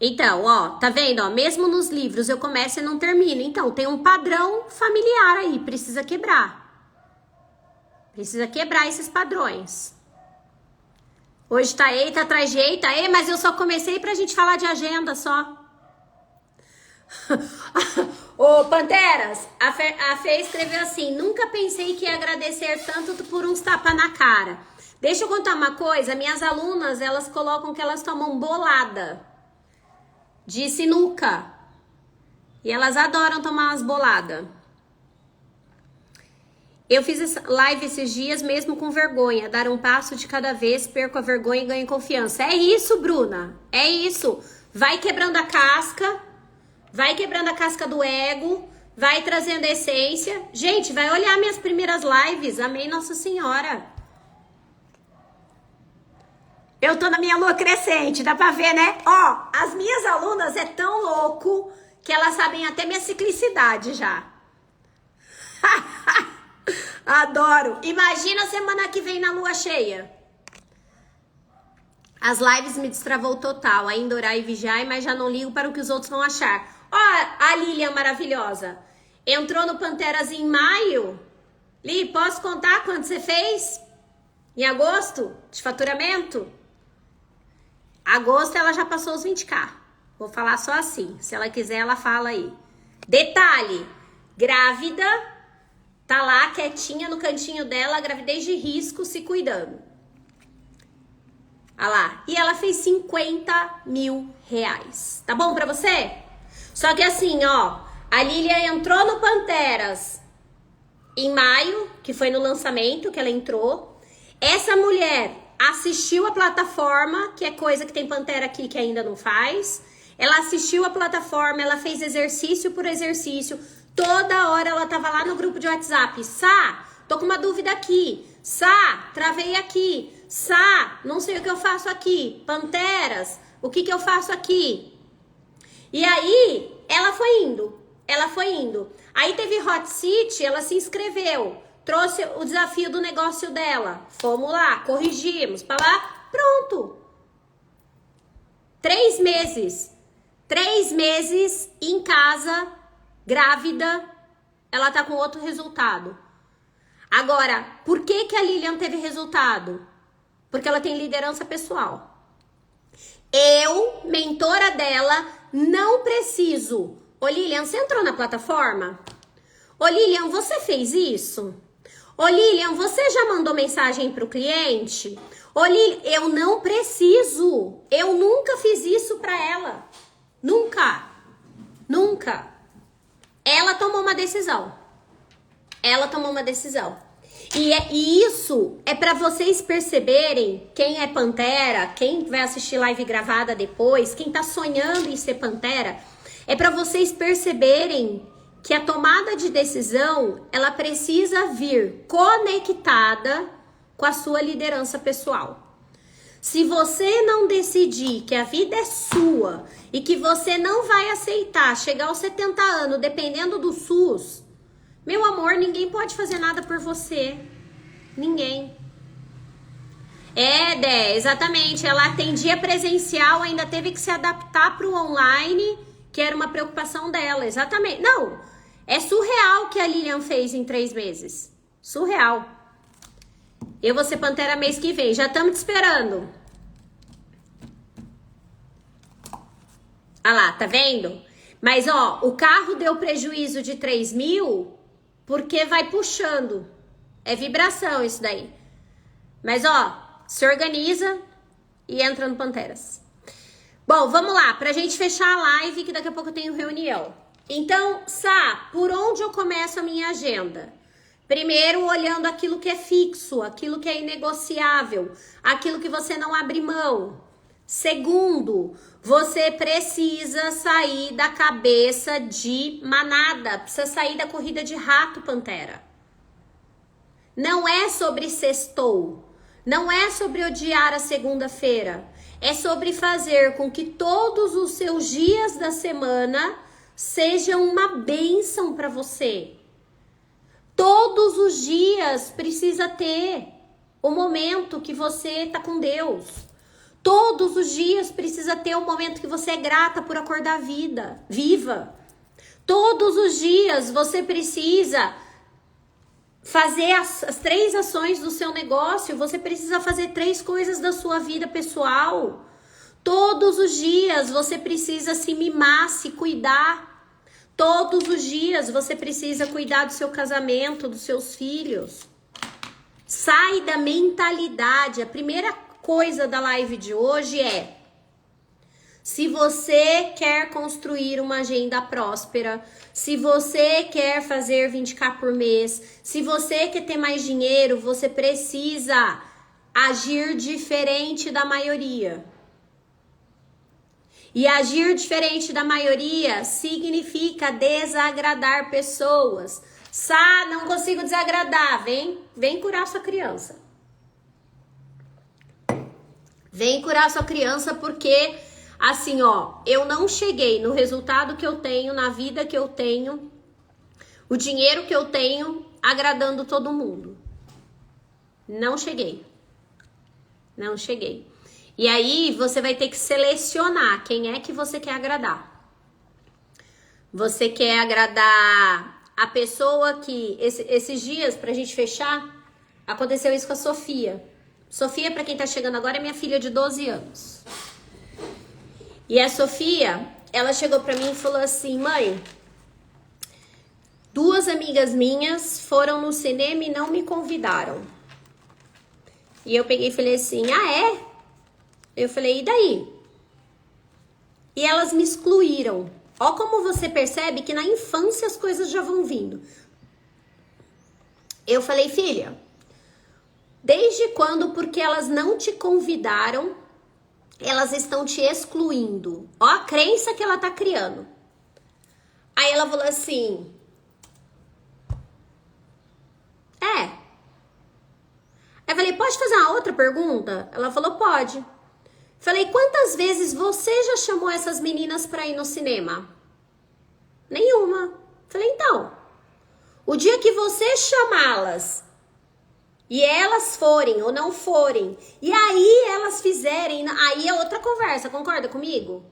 Então, tá vendo? Mesmo nos livros eu começo e não termino. Então, tem um padrão familiar aí, precisa quebrar. Precisa quebrar esses padrões. Hoje tá eita atrás de eita, mas eu só comecei pra gente falar de agenda só. Ô, Panteras, a Fê escreveu assim: nunca pensei que ia agradecer tanto por uns tapas na cara. Deixa eu contar uma coisa, minhas alunas, elas colocam que elas tomam bolada de sinuca. E elas adoram tomar umas boladas. Eu fiz essa live esses dias mesmo com vergonha. Dar um passo de cada vez, perco a vergonha e ganho confiança. É isso, Bruna. É isso. Vai quebrando a casca. Vai quebrando a casca do ego. Vai trazendo a essência. Gente, vai olhar minhas primeiras lives. Amém, Nossa Senhora. Eu tô na minha lua crescente, dá pra ver, né? Ó, as minhas alunas é tão louco que elas sabem até minha ciclicidade já. Adoro. Imagina a semana que vem na lua cheia. As lives me destravou total. Ainda orar e vigiar, mas já não ligo para o que os outros vão achar. Ó, a Lilian maravilhosa. Entrou no Panteras em maio. Li, posso contar quanto você fez? Em agosto? De faturamento? Agosto ela já passou os 20k. Vou falar só assim. Se ela quiser, ela fala aí. Detalhe. Grávida. Tá lá quietinha no cantinho dela. Gravidez de risco, se cuidando. Olha lá. E ela fez 50 mil reais. Tá bom pra você? Só que assim, ó. A Lilia entrou no Panteras em maio, que foi no lançamento que ela entrou. Essa mulher assistiu a plataforma, que é coisa que tem Pantera aqui que ainda não faz. Ela assistiu a plataforma, ela fez exercício por exercício. Toda hora ela tava lá no grupo de WhatsApp. Sá, tô com uma dúvida aqui. Sá, travei aqui. Sá, não sei o que eu faço aqui. Panteras, o que eu faço aqui? E aí, ela foi indo. Ela foi indo. Aí teve Hot Seat, ela se inscreveu. Trouxe o desafio do negócio dela. Fomos lá, corrigimos. Pra lá, pronto. 3 meses. 3 meses em casa, grávida. Ela tá com outro resultado. Agora, por que que a Lilian teve resultado? Porque ela tem liderança pessoal. Eu, mentora dela, não preciso. Ô Lilian, você entrou na plataforma? Ô Lilian, você fez isso? Ô Lilian, você já mandou mensagem pro cliente? Ô Lilian, eu não preciso. Eu nunca fiz isso pra ela. Nunca. Nunca. Ela tomou uma decisão. Ela tomou uma decisão. E isso é pra vocês perceberem quem é Pantera, quem vai assistir live gravada depois, quem tá sonhando em ser Pantera, é pra vocês perceberem que a tomada de decisão, ela precisa vir conectada com a sua liderança pessoal. Se você não decidir que a vida é sua e que você não vai aceitar chegar aos 70 anos dependendo do SUS, meu amor, ninguém pode fazer nada por você. Ninguém. Exatamente. Ela atendia presencial, ainda teve que se adaptar para o online, que era uma preocupação dela. Exatamente. Não, é surreal o que a Lilian fez em 3 meses. Surreal. Eu vou ser Pantera mês que vem. Já estamos te esperando. Ah lá, tá vendo? Mas, ó, o carro deu prejuízo de 3 mil porque vai puxando. É vibração isso daí. Mas, ó, se organiza e entra no Panteras. Bom, vamos lá, pra gente fechar a live, que daqui a pouco eu tenho reunião. Então, Sá, por onde eu começo a minha agenda? Primeiro, olhando aquilo que é fixo, aquilo que é inegociável, aquilo que você não abre mão. Segundo, você precisa sair da cabeça de manada, precisa sair da corrida de rato, Pantera. Não é sobre sextou, não é sobre odiar a segunda-feira, é sobre fazer com que todos os seus dias da semana sejam uma bênção para você. Todos os dias precisa ter o momento que você tá com Deus. Todos os dias precisa ter o momento que você é grata por acordar viva. Todos os dias você precisa fazer as 3 ações do seu negócio. Você precisa fazer 3 coisas da sua vida pessoal. Todos os dias você precisa se mimar, se cuidar. Todos os dias você precisa cuidar do seu casamento, dos seus filhos. Sai da mentalidade. A primeira coisa da live de hoje é: se você quer construir uma agenda próspera, se você quer fazer 20k por mês, se você quer ter mais dinheiro, você precisa agir diferente da maioria. E agir diferente da maioria significa desagradar pessoas. Sá, não consigo desagradar. Vem curar sua criança. Vem curar sua criança porque, assim, ó, eu não cheguei no resultado que eu tenho, na vida que eu tenho, o dinheiro que eu tenho, agradando todo mundo. Não cheguei. Não cheguei. E aí você vai ter que selecionar quem é que você quer agradar. Você quer agradar a pessoa que... Esses dias, pra gente fechar, aconteceu isso com a Sofia. Sofia, pra quem tá chegando agora, é minha filha de 12 anos. E a Sofia, ela chegou pra mim e falou assim: mãe, 2 amigas minhas foram no cinema e não me convidaram. E eu peguei e falei assim: ah, é? Eu falei, e daí? E elas me excluíram. Ó como você percebe que na infância as coisas já vão vindo. Eu falei, filha, desde quando, porque elas não te convidaram, elas estão te excluindo? Ó a crença que ela tá criando. Aí ela falou assim, é. Eu falei, pode fazer uma outra pergunta? Ela falou, pode. Falei, quantas vezes você já chamou essas meninas pra ir no cinema? Nenhuma. Falei, então, o dia que você chamá-las e elas forem ou não forem, e aí elas fizerem, aí é outra conversa, concorda comigo?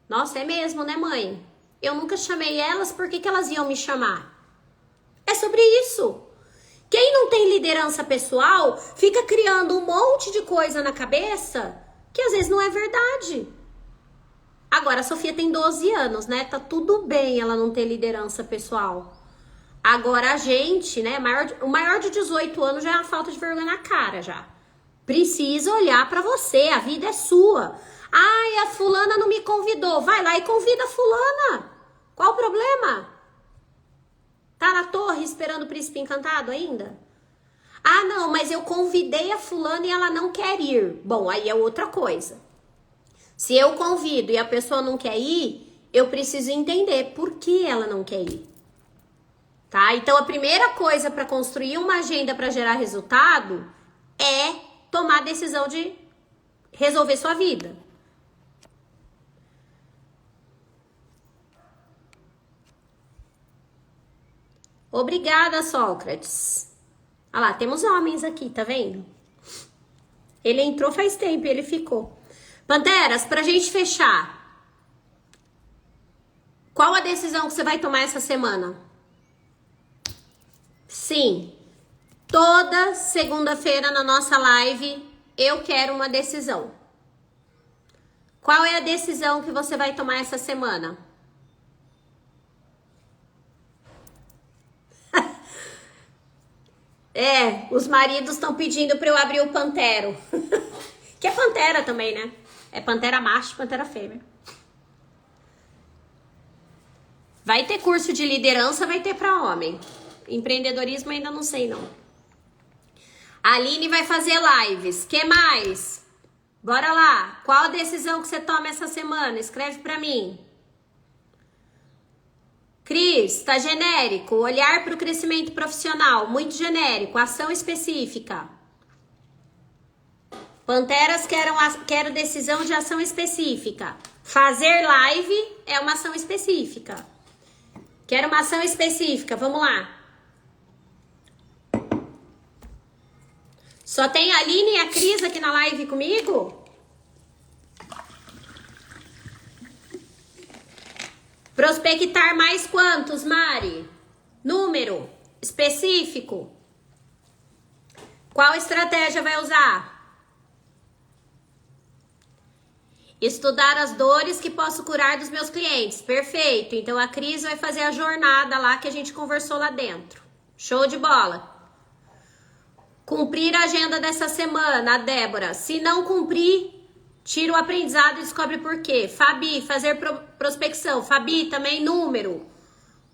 Nossa, é mesmo, né, mãe? Eu nunca chamei elas, por que elas iam me chamar? É sobre isso. Quem não tem liderança pessoal fica criando um monte de coisa na cabeça que às vezes não é verdade. Agora, a Sofia tem 12 anos, né? Tá tudo bem ela não ter liderança pessoal. Agora a gente, né? O maior de 18 anos já é uma falta de vergonha na cara já. Precisa olhar pra você, a vida é sua. Ai, a fulana não me convidou. Vai lá e convida a fulana. Qual o problema? Tá na torre esperando o príncipe encantado ainda? Ah, não, mas eu convidei a fulana e ela não quer ir. Bom, aí é outra coisa. Se eu convido e a pessoa não quer ir, eu preciso entender por que ela não quer ir. Tá? Então, a primeira coisa para construir uma agenda para gerar resultado é tomar a decisão de resolver sua vida. Obrigada, Sócrates. Olha lá, temos homens aqui, tá vendo? Ele entrou faz tempo e ele ficou. Panteras, pra gente fechar. Qual a decisão que você vai tomar essa semana? Sim, toda segunda-feira na nossa live eu quero uma decisão. Qual é a decisão que você vai tomar essa semana? É, os maridos estão pedindo pra eu abrir o Pantero. Que é Pantera também, né? É Pantera macho, Pantera fêmea. Vai ter curso de liderança, vai ter pra homem. Empreendedorismo ainda não sei, não. A Aline vai fazer lives. Que mais? Bora lá. Qual a decisão que você toma essa semana? Escreve pra mim. Cris, tá genérico. Olhar para o crescimento profissional. Muito genérico. Ação específica. Panteras, quero decisão de ação específica. Fazer live é uma ação específica. Quero uma ação específica. Vamos lá. Só tem a Aline e a Cris aqui na live comigo? Prospectar mais quantos, Mari? Número específico. Qual estratégia vai usar? Estudar as dores que posso curar dos meus clientes. Perfeito. Então a Cris vai fazer a jornada lá que a gente conversou lá dentro. Show de bola. Cumprir a agenda dessa semana, a Débora. Se não cumprir, tira o aprendizado e descobre por quê. Fabi, fazer prospecção. Fabi, também número.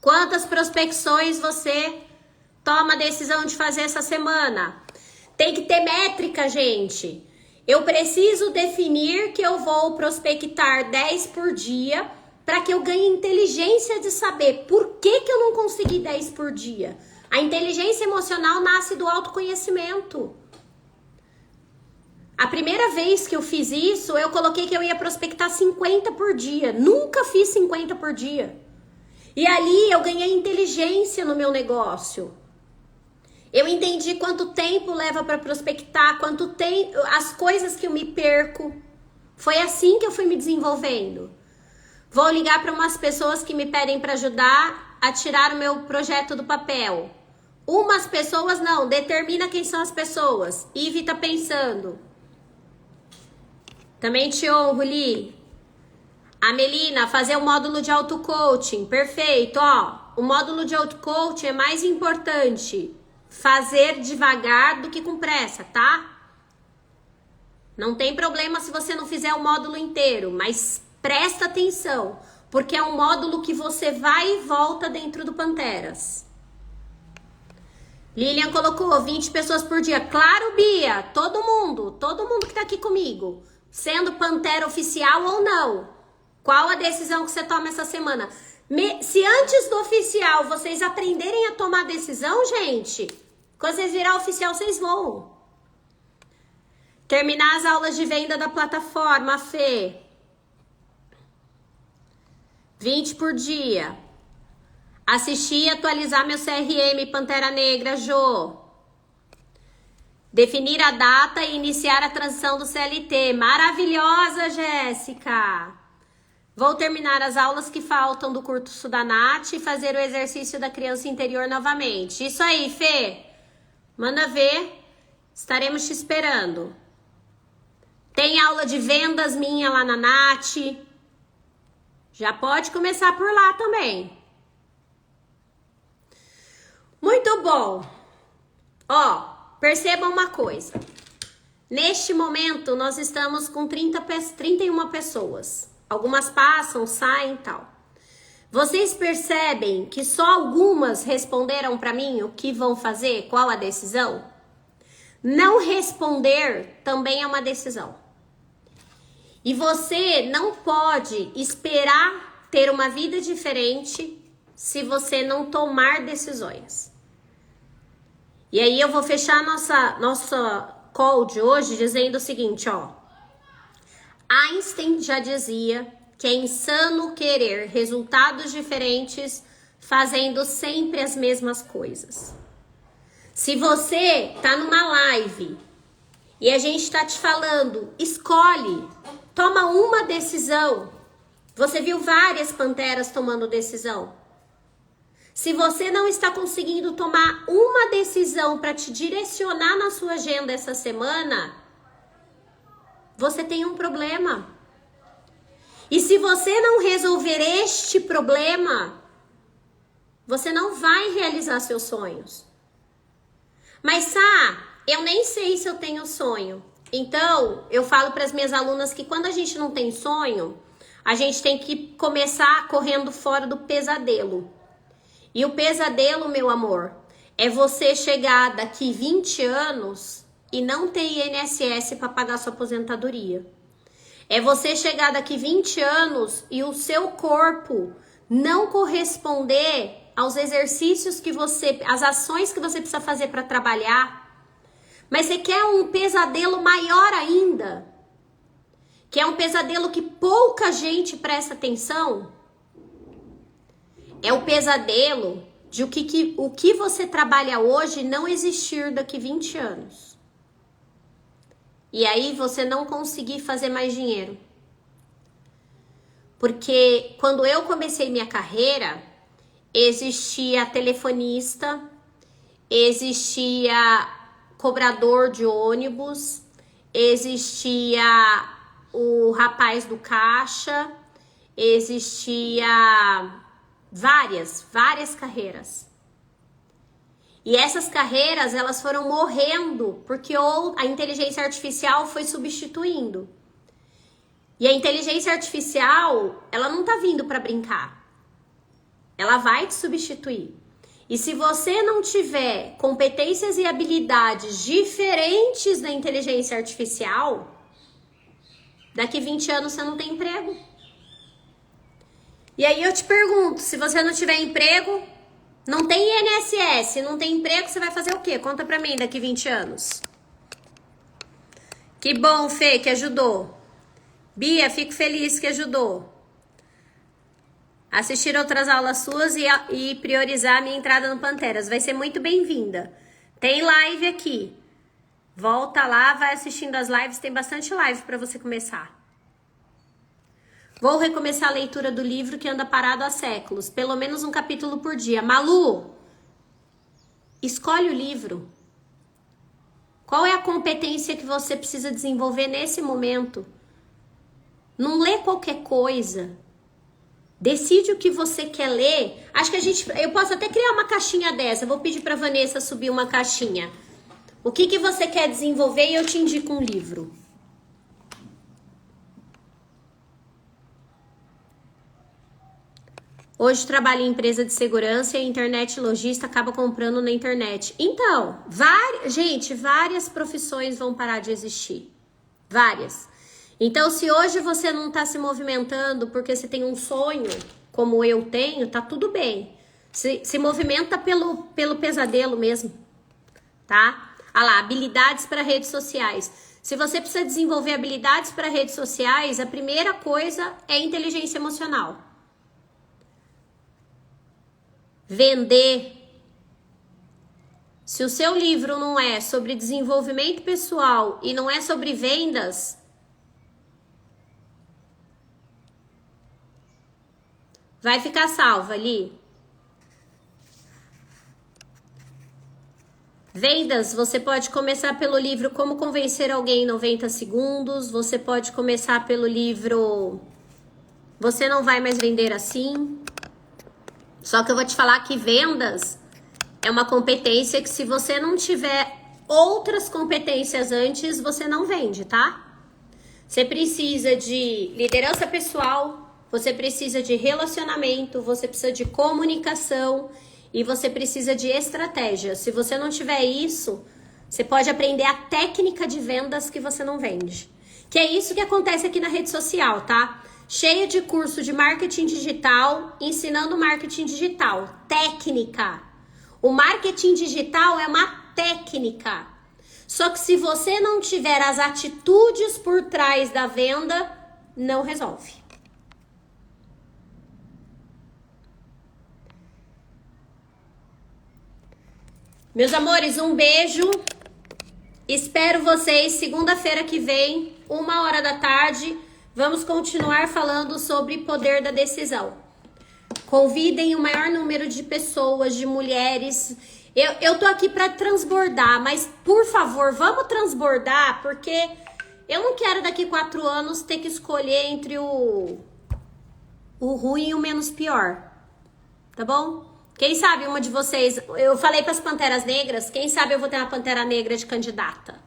Quantas prospecções você toma a decisão de fazer essa semana? Tem que ter métrica, gente. Eu preciso definir que eu vou prospectar 10 por dia para que eu ganhe inteligência de saber por que eu não consegui 10 por dia. A inteligência emocional nasce do autoconhecimento. A primeira vez que eu fiz isso, eu coloquei que eu ia prospectar 50 por dia. Nunca fiz 50 por dia. E ali eu ganhei inteligência no meu negócio. Eu entendi quanto tempo leva para prospectar, quanto tempo, as coisas que eu me perco. Foi assim que eu fui me desenvolvendo. Vou ligar para umas pessoas que me pedem para ajudar a tirar o meu projeto do papel. Umas pessoas não, determina quem são as pessoas. Ive tá pensando. Também te honro, Li. A Melina, fazer o módulo de auto-coaching. Perfeito, ó. O módulo de auto-coaching é mais importante fazer devagar do que com pressa, tá? Não tem problema se você não fizer o módulo inteiro, mas presta atenção, porque é um módulo que você vai e volta dentro do Panteras. Lilian colocou 20 pessoas por dia. Claro, Bia, todo mundo que tá aqui comigo, sendo Pantera oficial ou não. Qual a decisão que você toma essa semana? Se antes do oficial vocês aprenderem a tomar decisão, gente, quando vocês virar oficial, vocês voam. Terminar as aulas de venda da plataforma, Fê. 20 por dia. Assistir e atualizar meu CRM, Pantera Negra, Jô. Definir a data e iniciar a transição do CLT. Maravilhosa, Jéssica. Vou terminar as aulas que faltam do curso da Nath e fazer o exercício da criança interior novamente. Isso aí, Fê. Manda ver. Estaremos te esperando. Tem aula de vendas minha lá na Nath. Já pode começar por lá também. Muito bom. Ó, percebam uma coisa. Neste momento, nós estamos com 31 pessoas. Algumas passam, saem e tal. Vocês percebem que só algumas responderam para mim o que vão fazer, qual a decisão? Não responder também é uma decisão. E você não pode esperar ter uma vida diferente se você não tomar decisões. E aí eu vou fechar nossa call de hoje dizendo o seguinte, ó. Einstein já dizia que é insano querer resultados diferentes fazendo sempre as mesmas coisas. Se você tá numa live e a gente tá te falando, escolhe, toma uma decisão. Você viu várias panteras tomando decisão. Se você não está conseguindo tomar uma decisão para te direcionar na sua agenda essa semana, você tem um problema. E se você não resolver este problema, você não vai realizar seus sonhos. Mas, Sá, eu nem sei se eu tenho sonho. Então, eu falo para as minhas alunas que quando a gente não tem sonho, a gente tem que começar correndo fora do pesadelo. E o pesadelo, meu amor, é você chegar daqui 20 anos e não ter INSS para pagar sua aposentadoria. É você chegar daqui 20 anos e o seu corpo não corresponder aos exercícios que você, as ações que você precisa fazer para trabalhar. Mas você quer um pesadelo maior ainda? Que é um pesadelo que pouca gente presta atenção? É o pesadelo de o que você trabalha hoje não existir daqui 20 anos. E aí você não conseguir fazer mais dinheiro. Porque quando eu comecei minha carreira, existia telefonista, existia cobrador de ônibus, existia o rapaz do caixa, existia várias carreiras. E essas carreiras, elas foram morrendo porque a inteligência artificial foi substituindo. E a inteligência artificial, ela não tá vindo para brincar. Ela vai te substituir. E se você não tiver competências e habilidades diferentes da inteligência artificial, daqui 20 anos você não tem emprego. E aí eu te pergunto, se você não tiver emprego, não tem INSS, não tem emprego, você vai fazer o quê? Conta pra mim daqui 20 anos. Que bom, Fê, que ajudou. Bia, fico feliz que ajudou. Assistir outras aulas suas e priorizar a minha entrada no Panteras. Vai ser muito bem-vinda. Tem live aqui. Volta lá, vai assistindo as lives. Tem bastante live para você começar. Vou recomeçar a leitura do livro que anda parado há séculos. Pelo menos um capítulo por dia. Malu, escolhe o livro. Qual é a competência que você precisa desenvolver nesse momento? Não lê qualquer coisa. Decide o que você quer ler. Acho que eu posso até criar uma caixinha dessa. Vou pedir para Vanessa subir uma caixinha. O que você quer desenvolver e eu te indico um livro. Hoje trabalho em empresa de segurança e a internet lojista acaba comprando na internet. Então, várias profissões vão parar de existir. Várias. Então, se hoje você não tá se movimentando porque você tem um sonho, como eu tenho, tá tudo bem. Se movimenta pelo pesadelo mesmo, tá? Ah lá, habilidades para redes sociais. Se você precisa desenvolver habilidades para redes sociais, a primeira coisa é inteligência emocional. Vender. Se o seu livro não é sobre desenvolvimento pessoal e não é sobre vendas, vai ficar salva ali. Vendas, você pode começar pelo livro Como Convencer Alguém em 90 Segundos. Você pode começar pelo livro Você Não Vai Mais Vender Assim. Só que eu vou te falar que vendas é uma competência que se você não tiver outras competências antes, você não vende, tá? Você precisa de liderança pessoal, você precisa de relacionamento, você precisa de comunicação e você precisa de estratégia. Se você não tiver isso, você pode aprender a técnica de vendas que você não vende. Que é isso que acontece aqui na rede social, tá? Cheia de curso de marketing digital, ensinando marketing digital. Técnica. O marketing digital é uma técnica. Só que se você não tiver as atitudes por trás da venda, não resolve. Meus amores, um beijo. Espero vocês segunda-feira que vem, 1h da tarde. Vamos continuar falando sobre poder da decisão. Convidem o maior número de pessoas, de mulheres. Eu tô aqui para transbordar, mas por favor, vamos transbordar, porque eu não quero daqui 4 anos ter que escolher entre o ruim e o menos pior. Tá bom? Quem sabe uma de vocês, eu falei para as Panteras Negras, quem sabe eu vou ter uma Pantera Negra de candidata.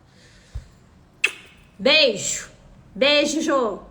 Beijo. Beijo, Jô.